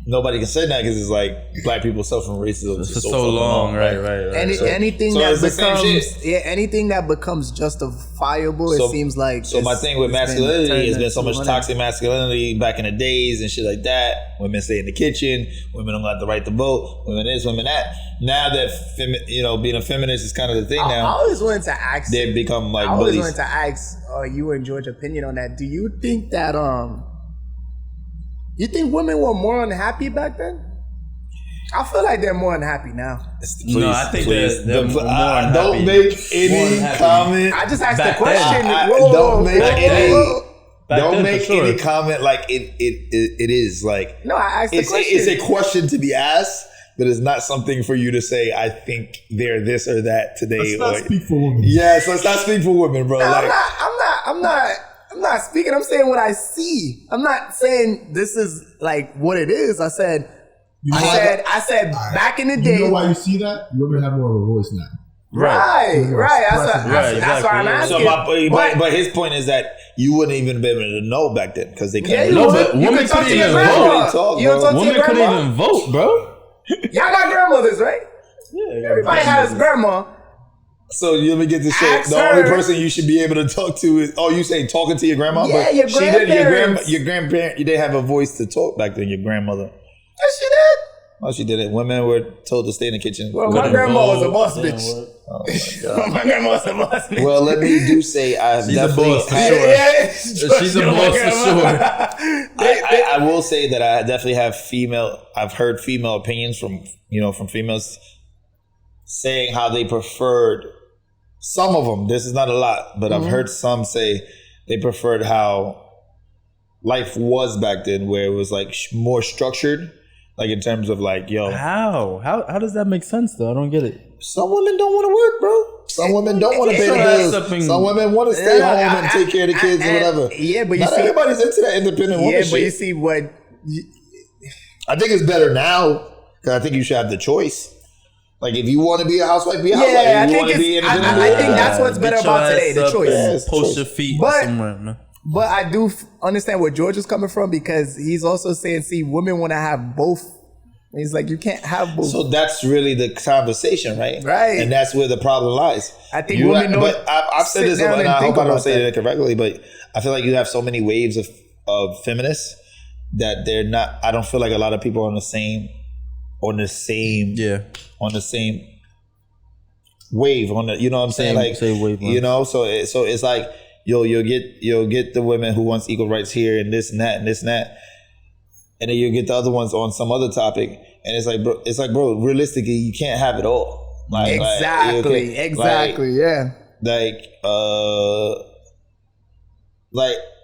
nobody can say that because it's like black people suffer from racism for so long, right. Anything so that becomes anything that becomes justifiable, it seems like. So my thing with masculinity has been so much toxic masculinity back in the days and shit like that. Women stay in the kitchen. Women don't got the right to vote. Women this, women that. Now that being a feminist is kind of the thing now. I always wanted to ask. They become like I always bullies. wanted to ask you and George's opinion on that. Do you think that you think women were more unhappy back then? I feel like they're more unhappy now. No, I think they're more unhappy. Don't make any comment. I just asked Back the question. then, Don't make any sure. comment like it is like. No, I asked the question. It's a question to be asked, but it's not something for you to say. I think they're this or that today. Let's not speak for women. Yes, let's not speak for women, bro. No, like, I'm not speaking. I'm saying what I see. I'm not saying this is like what it is. I said back in the day. You know why you see that? Women have more of a voice now. Right. That's why I'm asking. But his point is that you wouldn't even be able to know back then because they couldn't. No, but women couldn't even vote. Women couldn't even vote, bro. Y'all got grandmothers, right? Yeah, everybody has grandma. So let me get this straight. The only person you should be able to talk to is you say talking to your grandma. Yeah, but your grandparents. Your grandparent. You didn't have a voice to talk back then. Your grandmother. Yes, she did. Oh, she did it. Women were told to stay in the kitchen. Well, my grandma was a boss bitch. Oh my God. My grandma was a boss bitch. Well, let me say I've definitely She's a boss for sure. I will say that I definitely have I've heard female opinions from females saying how they preferred. Some of them, this is not a lot, but I've heard some say they preferred how life was back then, where it was like more structured, like in terms of like, How does that make sense though? I don't get it. Some women don't want to work, bro. Some women don't want to pay the bills. Some women want to stay home and take care of the kids or whatever. Yeah, but not everybody's into that independent woman shit. Yeah, but you see what? I think it's better now because I think you should have the choice. Like if you want to be a housewife, be a housewife. Yeah, if you want to be independent, I think that's what's better about today, the choice. Yes, Post your feet somewhere, man. But I do understand where George is coming from because he's also saying, see, women want to have both. He's like, you can't have both. So that's really the conversation, right? Right. And that's where the problem lies. I think women don't. But I've said this, and I hope I don't say it correctly, but I feel like you have so many waves of feminists that they're not. I don't feel like a lot of people are on the same wave. On the, you know what I'm saying? Like, same wave, you know. So it's like you'll get the women who wants equal rights here and this and that and this and that, and then you'll get the other ones on some other topic, and it's like bro, realistically, you can't have it all. Exactly, yeah.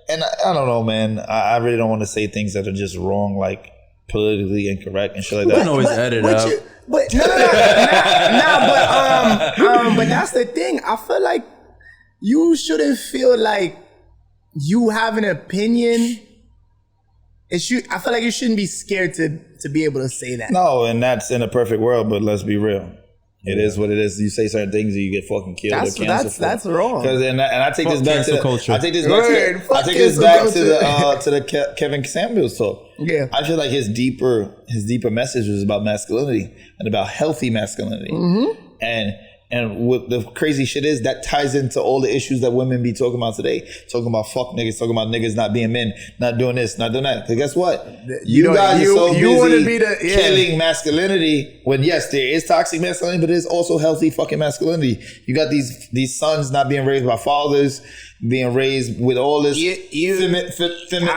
And I don't know, man. I really don't want to say things that are just wrong, like politically incorrect and shit like that. You can always edit out. But that's the thing. I feel like you shouldn't feel like you have an opinion. I feel like you shouldn't be scared to be able to say that. No, and that's in a perfect world, but let's be real. It is what it is. You say certain things and you get fucking killed or canceled. That's wrong. And I take this back to culture. I take this back to the Kevin Samuels talk. Yeah, I feel like his deeper message was about masculinity and about healthy masculinity. Mm-hmm. And what the crazy shit is, that ties into all the issues that women be talking about today. Talking about fuck niggas, talking about niggas not being men, not doing this, not doing that. Because guess what? You guys are so busy killing masculinity when, yes, there is toxic masculinity, but there's also healthy fucking masculinity. You got these sons not being raised by fathers, being raised with all this feminine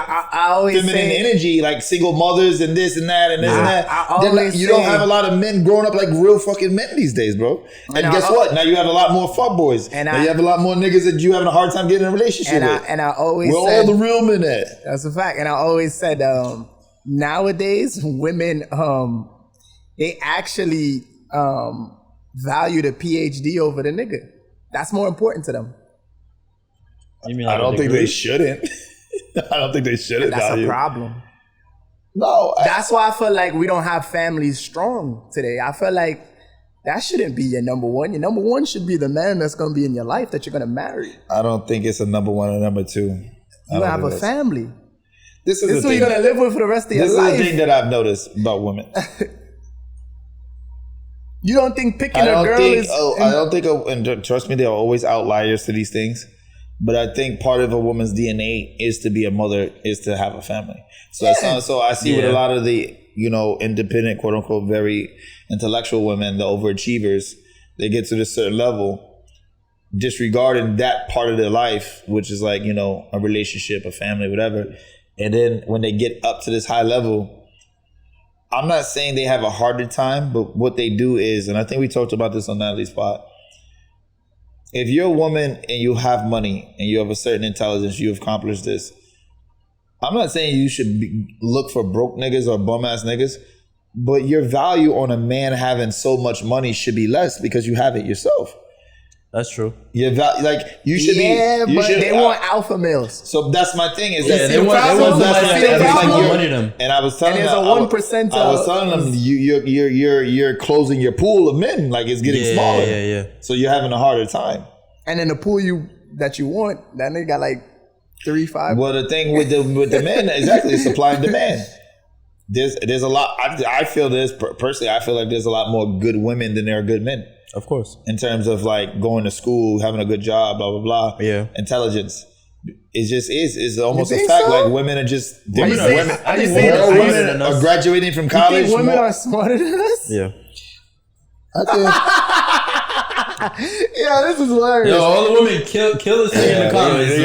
energy, like single mothers and this and that and this and that. You don't have a lot of men growing up like real fucking men these days, bro. And guess what? Now you have a lot more fuckboys. Now you have a lot more niggas that you having a hard time getting in a relationship with. And I always where all the real men at? That's a fact. And I always said, nowadays women, they actually value the PhD over the nigga. That's more important to them. You mean I don't think they shouldn't. I don't think they shouldn't. That's a problem. No. That's why I feel like we don't have families strong today. I feel like that shouldn't be your number one. Your number one should be the man that's going to be in your life that you're going to marry. I don't think it's a number one or number two. You have a family. This is who you're going to live with for the rest of your life. This is the thing that I've noticed about women. You don't think picking a girl is... I don't think, and trust me, there are always outliers to these things. But I think part of a woman's DNA is to be a mother, is to have a family. So I see with a lot of the, independent, quote unquote, very intellectual women, the overachievers, they get to this certain level, disregarding that part of their life, which is like, a relationship, a family, whatever. And then when they get up to this high level, I'm not saying they have a harder time, but what they do is, and I think we talked about this on Natalie's pod, if you're a woman and you have money and you have a certain intelligence, you've accomplished this. I'm not saying you should look for broke niggas or bum ass niggas, but your value on a man having so much money should be less because you have it yourself. That's true. You should be. But they want alpha males. So that's my thing. Is that they want more money to them. And I was telling them, there's a 1%. I was telling them, you're closing your pool of men, like it's getting smaller. Yeah. So you're having a harder time. And in the pool that you want, that nigga got like 3-5. Well, the thing with the men, exactly, supply and demand. There's a lot. I feel this personally. I feel like there's a lot more good women than there are good men. Of course. In terms of like going to school, having a good job, blah blah blah. Yeah. Intelligence. It just is. It's almost a fact. So? Like women are just. Women are graduating from college. You think women are smarter than us? Yeah. I think. Yeah, this is hilarious. Yo, all the women kill us in the comments.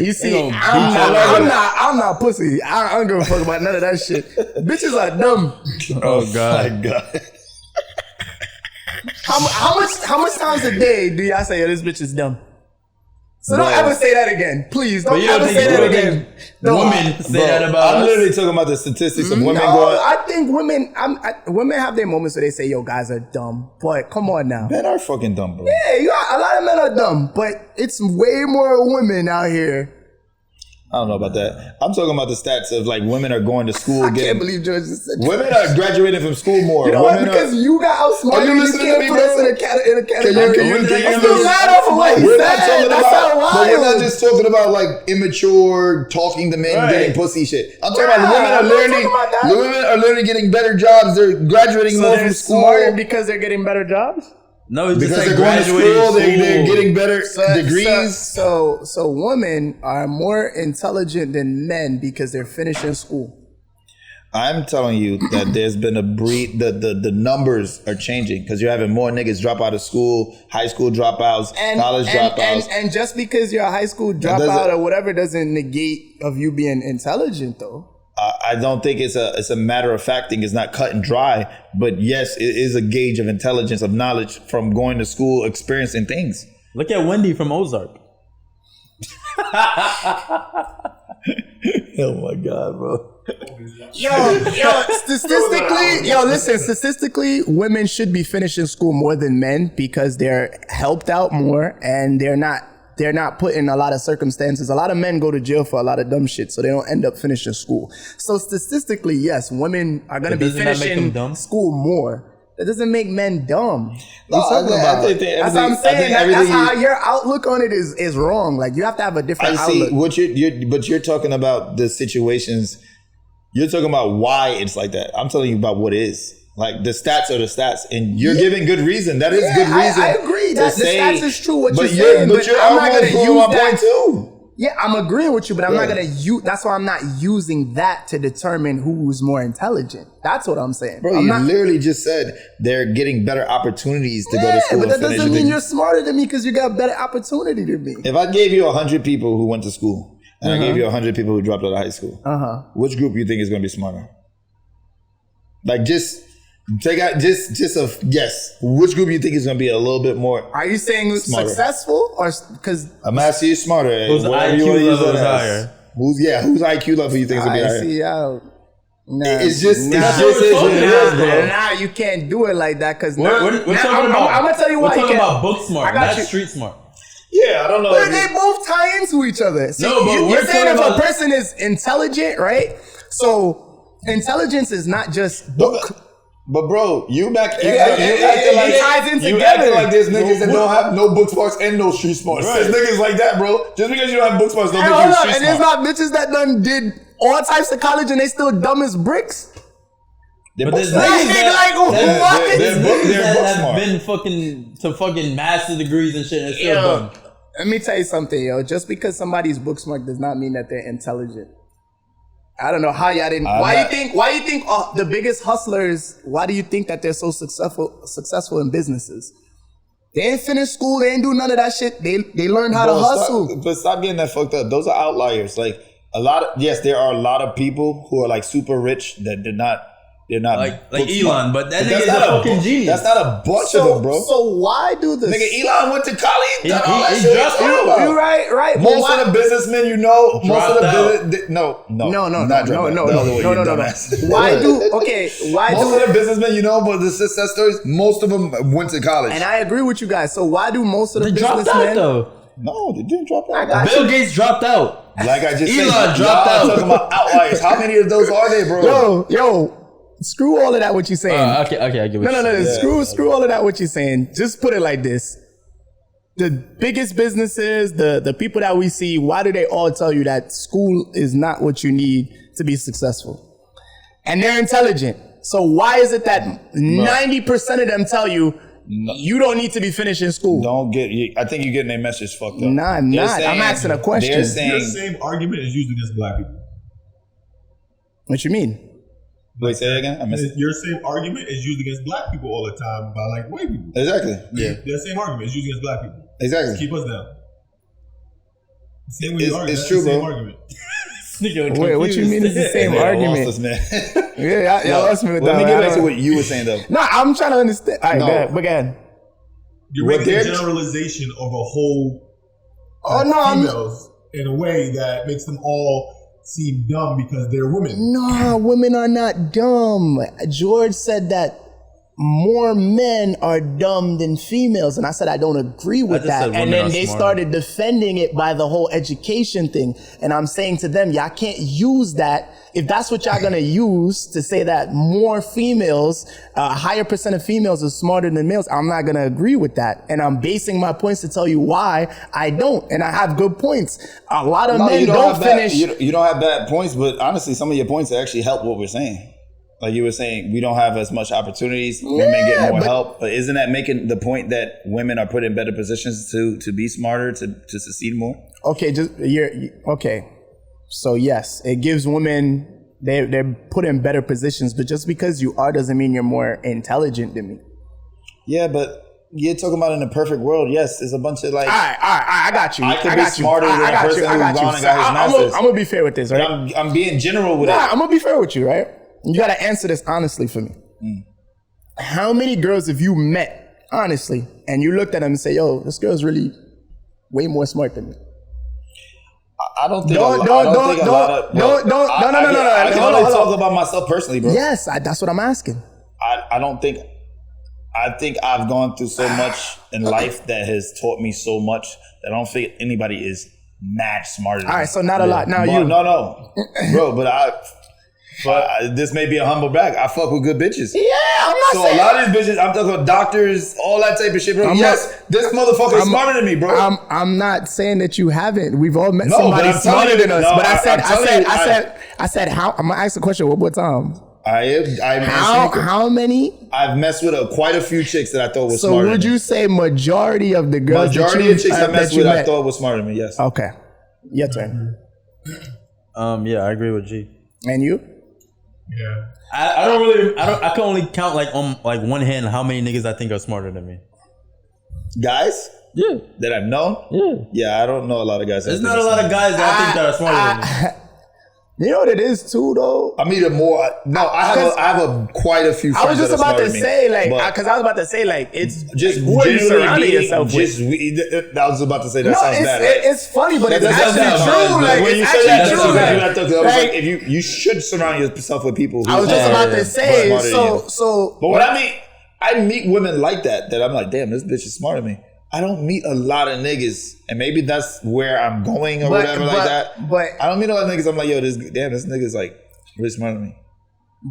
You see, I'm not pussy. I don't give a fuck about none of that shit. Bitches are dumb. Oh God. My God. How much times a day do y'all say, yo, this bitch is dumb? So don't ever say that again. Please, don't ever say that again. Women say that about I'm us. literally talking about the statistics of women going. I think women have their moments where they say, yo, guys are dumb. But come on now. Men are fucking dumb, bro. Yeah, a lot of men are dumb. But it's way more women out here. I don't know about that. I'm talking about the stats of like women are going to school. I can't believe George just said that. Women are graduating from school more. You know what? Because you got outsmarted. Are you listening to me, bro? In a category. Can you still mad off of what he said. That's not wild. But we're not just talking about like immature talking to men getting pussy shit. I'm talking about women are learning. Women are learning, getting better jobs. They're graduating more from school. Smarter because they're getting better jobs. No, it's Because just like they're going to graduating school, they're getting better degrees. So women are more intelligent than men because they're finishing school. I'm telling you that there's been a breed. The numbers are changing because you're having more niggas drop out of school, high school dropouts, college dropouts. And just because you're a high school dropout or whatever doesn't negate of you being intelligent, though. I don't think it's a matter of fact thing. It's not cut and dry, but yes, it is a gauge of intelligence, of knowledge from going to school, experiencing things. Look at Wendy from Ozark. Oh my God, bro. Statistically, women should be finishing school more than men because they're helped out more and they're not put in a lot of circumstances. A lot of men go to jail for a lot of dumb shit, so they don't end up finishing school. So statistically, yes, women are going to be finishing school more. That doesn't make men dumb. That's what I'm saying. That's how your outlook on it is wrong. Like you have to have a different outlook. What but you're talking about the situations. You're talking about why it's like that. I'm telling you about what is. Like the stats are the stats, and you're giving good reason. That is good reason. I agree that the stats is true. What you're saying, saying, but you're I'm not going to use my that. point too. Yeah, I'm agreeing with you, but I'm not going to use. That's why I'm not using that to determine who's more intelligent. That's what I'm saying, bro. You literally just said they're getting better opportunities to go to school. But that doesn't mean you're smarter than me because you got better opportunity than me. If I gave you 100 people who went to school and I gave you 100 people who dropped out of high school, which group you think is going to be smarter? Like just take out just a guess. Which group you think is going to be a little bit more? Are you saying smarter? Successful or because I'm asking you smarter? Whose IQ level is higher? Whose IQ level you think is going to be higher? It's just you can't do it like that because we're talking about. I'm gonna tell you why. We're talking about book smart, not street smart. Yeah, I don't know. But they both tie into each other. See, you're saying if a person is intelligent, right? So intelligence is not just book. But bro, you acting like there's niggas that don't have no book smarts and no street smarts. Right. There's niggas like that, bro. Just because you don't have book smarts don't make you street smart. And there's not bitches that done did all types of college and they still dumb as bricks. But there's niggas that have been fucking master degrees and shit and still dumb. Let me tell you something, yo. Just because somebody's book smart does not mean that they're intelligent. I don't know how y'all didn't. Why you think the biggest hustlers? Why do you think that they're so successful in businesses? They ain't finished school. They ain't do none of that shit. They learned how to hustle. But stop getting that fucked up. Those are outliers. Like there are a lot of people who are like super rich that they're not like Elon, but that nigga's a fucking genius. That's not a bunch of them, bro. So why do this? Nigga, Elon went to college. He dropped out. You right. Most of the businessmen you know, not Why most of the businessmen you know, but the success stories, most of them went to college. And I agree with you guys. So why do most of the businessmen dropped out though? No, they didn't drop out. Bill Gates dropped out. Like I just said, Elon dropped out. Talking about outliers. How many of those are there, bro? Yo. Screw all of that. What you saying? Okay. I get what you're saying. Screw all of that. What you saying? Just put it like this: the biggest businesses, the people that we see, why do they all tell you that school is not what you need to be successful? And they're intelligent. So why is it that 90% of them tell you you don't need to be finishing school? I think you're getting their message fucked up. Nah, I'm not. I'm asking a question. Your same argument is used against black people. What you mean? Wait, say it again? I missed it. Your same argument is used against black people all the time by like white people. Exactly. Yeah. Their same argument is used against black people. Exactly. Keep us down. Same way you argue. It's true, bro. Argument. Wait, what you mean it's the same argument? Lost us, man. Y'all lost me with that. Let me get back to what you were saying, though. No, I'm trying to understand. All right, go ahead. You're making a generalization of a whole females in a way that makes them all seem dumb because they're women. No, women are not dumb. George said that more men are dumb than females, and I said I don't agree with that. And then they started defending it by the whole education thing. And I'm saying to them, y'all can't use that. If that's what y'all gonna use to say that more females, a higher percent of females are smarter than males, I'm not gonna agree with that. And I'm basing my points to tell you why I don't. And I have good points. A lot of men don't finish. You don't have bad points, but honestly, some of your points actually help what we're saying. Like you were saying, we don't have as much opportunities. Women get more help. But isn't that making the point that women are put in better positions to be smarter, to succeed more? Okay, okay. So yes, it gives women, they're put in better positions, but just because you are doesn't mean you're more intelligent than me. Yeah, but you're talking about in a perfect world. Yes, there's a bunch of like. All right, I got you. I could be smarter than a person who's gone and got his masters. I'm gonna be fair with this, right? I'm being general with it. I'm gonna be fair with you, right? You gotta answer this honestly for me. How many girls have you met, honestly, and you looked at them and say, yo, this girl's really way more smart than me? I don't think a lot of... No. I can only talk about myself personally, bro. Yes, that's what I'm asking. I don't think... I think I've gone through so much in life that has taught me so much that I don't think anybody is mad smarter than me. All right, so not a lot. Now you... No. Bro, but this may be a humble brag. I fuck with good bitches. Yeah, I'm not saying... So a lot of these bitches, I'm talking about doctors, all that type of shit, bro. This motherfucker is smarter than me, bro. I'm not saying that you haven't. We've all met somebody smarter than us. But I said, how? I'm gonna ask the question one more time. How many? I've messed with quite a few chicks that I thought was smarter. So would you say majority of the girls? Majority of chicks I messed with, I thought was smarter than me. Yes. Okay. Your turn. Yeah, I agree with G. And you? Yeah. I can only count like on like one hand how many niggas I think are smarter than me. Guys? Yeah. That I've known? Yeah. Yeah, I don't know a lot of guys. There's not a lot of guys that I think that are smarter than me. You know what it is too, though. I mean, I have quite a few. Friends I was just about to say, it's just who are you surrounding yourself with? I was about to say that sounds bad, right? It's funny, but it's actually true. Like when you it's say that, actually true. like if you should surround yourself with people. I was just about to say, so. But what I meet women like that I'm like, damn, this bitch is smarter than me. I don't meet a lot of niggas, and maybe that's where I'm going or whatever like that. But I don't meet a lot of niggas. I'm like, yo, this nigga's like really smarter than me.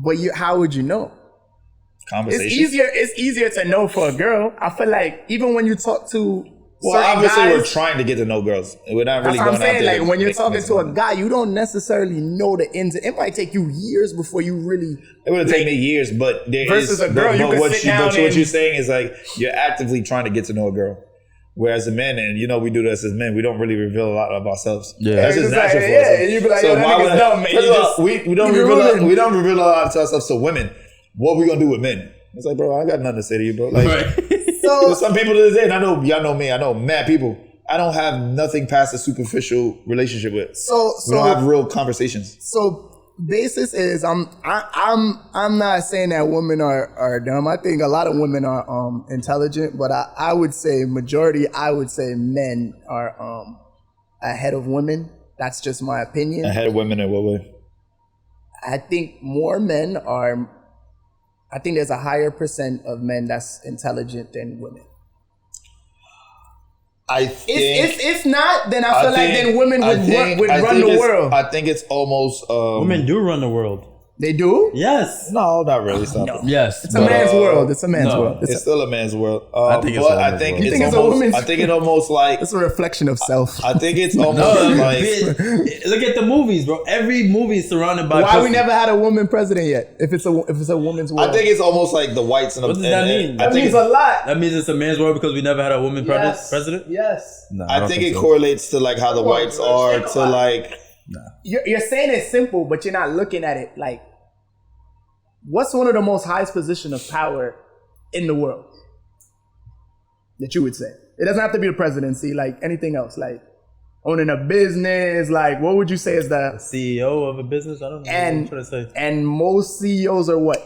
But how would you know? Conversation. It's easier to know for a girl. I feel like even when you talk to obviously guys, we're trying to get to know girls. We're not really going out there. That's what I'm saying. Like when you're talking to a guy, you don't necessarily know the ins. It might take you years before you really. It would take me years, but versus a girl, you can sit down. But what you're saying is like you're actively trying to get to know a girl. Whereas the men, and we do this as men, we don't really reveal a lot of ourselves. Yeah, that's just natural for us. Yeah, you be like, yo, that nigga's dumb, man. We don't reveal a lot to ourselves. So women, what we gonna do with men? It's like, bro, I got nothing to say to you, bro. Like, so some people to this day, and I know y'all know me. I know mad people. I don't have nothing past a superficial relationship with. So we don't have real conversations. So basis is I'm not saying that women are dumb. I think a lot of women are intelligent, but I would say majority. I would say men are ahead of women. That's just my opinion. Ahead of women in what way? I think more men are. I think there's a higher percent of men that's intelligent than women. I think if not, then I feel like then women would run the world. I think it's almost women do run the world. They do? Yes. No, not really. Stop it. Yes. It's a man's world. It's a man's world. It's still a man's world. I think it's a woman's. I think it's almost like it's a reflection of self. I think it's almost like look at the movies, bro. Every movie is surrounded by. Why we never had a woman president yet? If it's a woman's world, I think it's almost like the whites and. What does that mean? That means a lot. That means it's a man's world because we never had a woman president. Yes. No, I think it correlates to like how the whites are to like. You're saying it's simple, but you're not looking at it like. What's one of the most highest position of power in the world that you would say? It doesn't have to be the presidency, like anything else, like owning a business, like what would you say is the CEO of a business? I don't know what I'm trying to say. And most CEOs are what?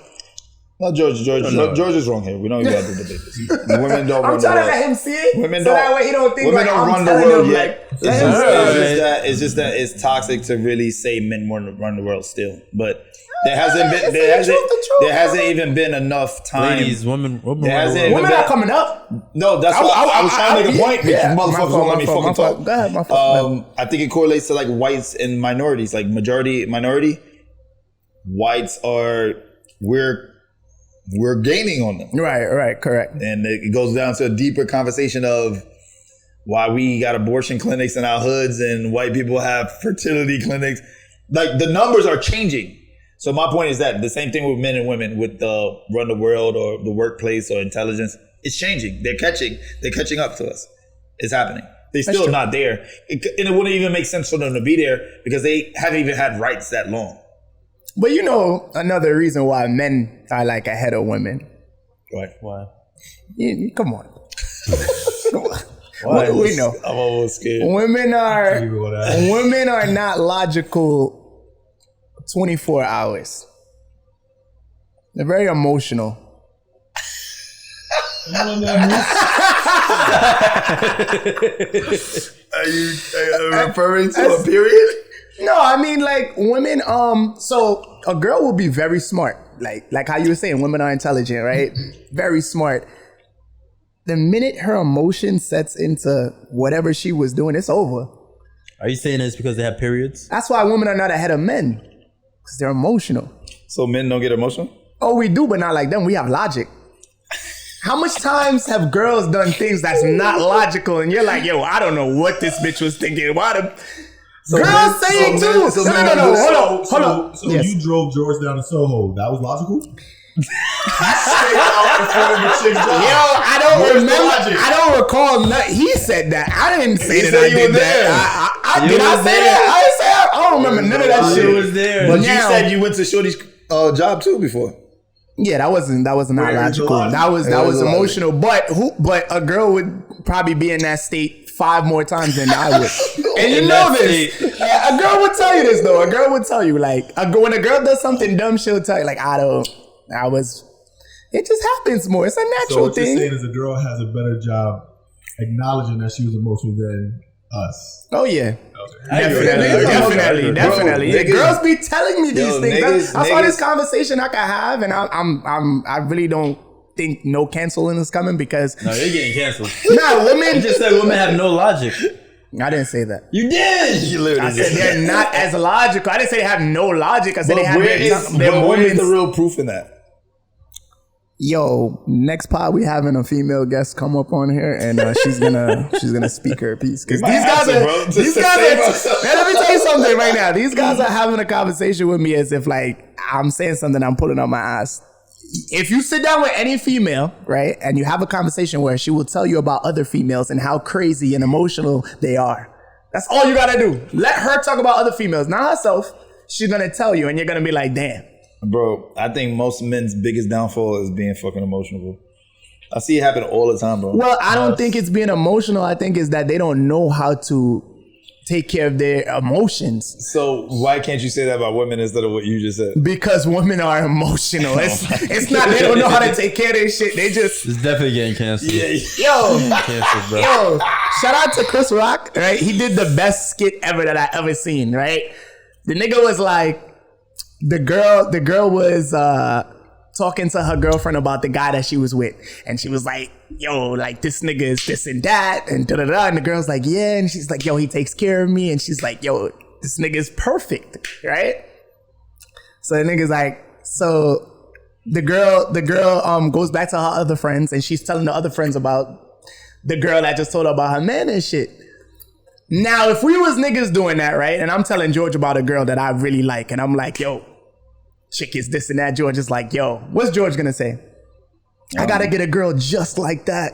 No, George is wrong here. We don't even have to debate this. Women don't run the world. I'm trying to let him see it. Women so don't, that way he don't think women like don't I'm run the world yet. Like, it's just that it's toxic to really say men run the world still. But there hasn't even been enough time. Ladies, women are coming up. No, that's why I was trying to make a point. But Yeah, you motherfuckers won't let me fucking talk. Go ahead, my fault. I think it correlates to like whites and minorities, like majority minority. Whites are we're gaining on them. Right, correct. And it goes down to a deeper conversation of why we got abortion clinics in our hoods and white people have fertility clinics. Like the numbers are changing. So my point is that the same thing with men and women with the run the world or the workplace or intelligence. It's changing. They're catching up to us. It's happening. They're still not there. And it wouldn't even make sense for them to be there because they haven't even had rights that long. But you know, another reason why men are like ahead of women. Why? Come on. What we know. I'm almost scared. Women are not logical 24 hours. They're very emotional. Are you referring to a period? No, I mean like women. So a girl will be very smart, like how you were saying, women are intelligent, right? Very smart. The minute her emotion sets into whatever she was doing, it's over. Are you saying it's because they have periods? That's why women are not ahead of men, because they're emotional. So men don't get emotional? Oh, we do, but not like them. We have logic. How much times have girls done things that's not logical, and you're like, yo, I don't know what this bitch was thinking. Why the girls say it too? No. Hold on. So you drove George down to Soho. That was logical? Straight out in front of the chick's job. Yo, I don't remember. I don't recall. He said that. I didn't say that. I did that. Did I say that? I didn't say that. I don't remember none of that shit. Was there. But you said you went to Shorty's job too before. Yeah, that wasn't not logical. That was emotional. But a girl would probably be in that state 5 more times than I would. And you know this. A girl would tell you this though. A girl would tell you like when a girl does something dumb, she'll tell you like it just happens more. It's a natural so what thing. You're saying is a girl has a better job acknowledging that she was emotional than us. Oh yeah. Okay. Definitely. Bro, girls be telling me these things. That's why this niggas. Conversation I can have, and I really don't think no canceling is coming because No, you're getting canceled. women You just said women have no logic. I didn't say that. You did. You literally I said they're not as logical. I didn't say they have no logic. I said they have Where is the real proof in that? Yo, next pod we having a female guest come up on here, and she's gonna speak her piece because these guys are. Let me tell you something right now. These guys are having a conversation with me as if like I'm saying something I'm pulling on my ass. If you sit down with any female, right, and you have a conversation where she will tell you about other females and how crazy and emotional they are, that's all you gotta do. Let her talk about other females, not herself. She's gonna tell you, and you're gonna be like, damn. Bro, I think most men's biggest downfall is being fucking emotional, bro. I see it happen all the time, bro. Well, I don't think it's being emotional. I think it's that they don't know how to take care of their emotions. So why can't you say that about women instead of what you just said? Because women are emotional. It's not they don't know how to take care of their shit. They just It's definitely getting canceled. Canceled, bro. Yo, shout out to Chris Rock, right? He did the best skit ever that I ever seen, right? The nigga was like, the girl was talking to her girlfriend about the guy that she was with, and she was like, yo, like this nigga is this and that, and da-da-da, and the girl's like, yeah, and she's like, yo, he takes care of me, and she's like, yo, this nigga is perfect, right? So the nigga's like, so the girl goes back to her other friends, and she's telling the other friends about the girl that just told her about her man and shit. Now, if we was niggas doing that, right, and I'm telling George about a girl that I really like, and I'm like, yo, chick is this and that, George is like, yo, what's George gonna say? I gotta get a girl just like that.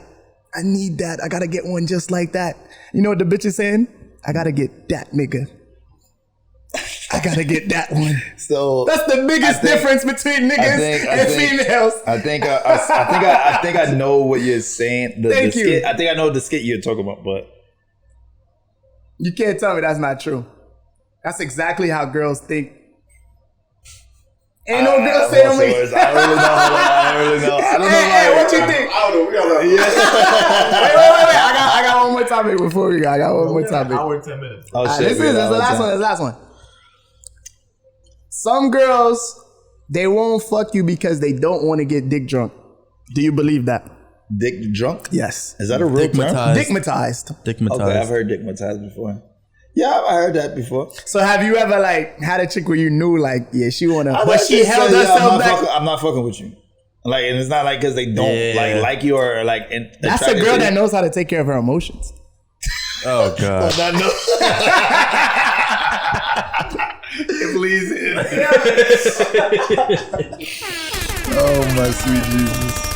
I need that. I gotta get one just like that. You know what the bitch is saying? I gotta get that nigga. I gotta get that one. So that's the biggest difference between niggas and females. I think I know what you're saying. Thank you. Skit, I think I know the skit you're talking about, but you can't tell me that's not true. That's exactly how girls think. Ain't no girl saying on me. I don't really know. Hey, what you think? I don't know. We gotta. Wait. I got one more topic before we go. I got one more topic. Hour and 10 minutes. Oh, shit. This is the last one. Some girls, they won't fuck you because they don't want to get dick drunk. Do you believe that? Dick drunk? Yes. Is that a real term? Dickmatized. Okay, I've heard dickmatized before. Yeah, I heard that before. So have you ever like had a chick where you knew like, yeah, she wanna, but she held herself back? I'm not fucking with you. Like, and it's not like because they don't like you or like. That's a girl that knows how to take care of her emotions. Oh god. Please. Oh my sweet Jesus.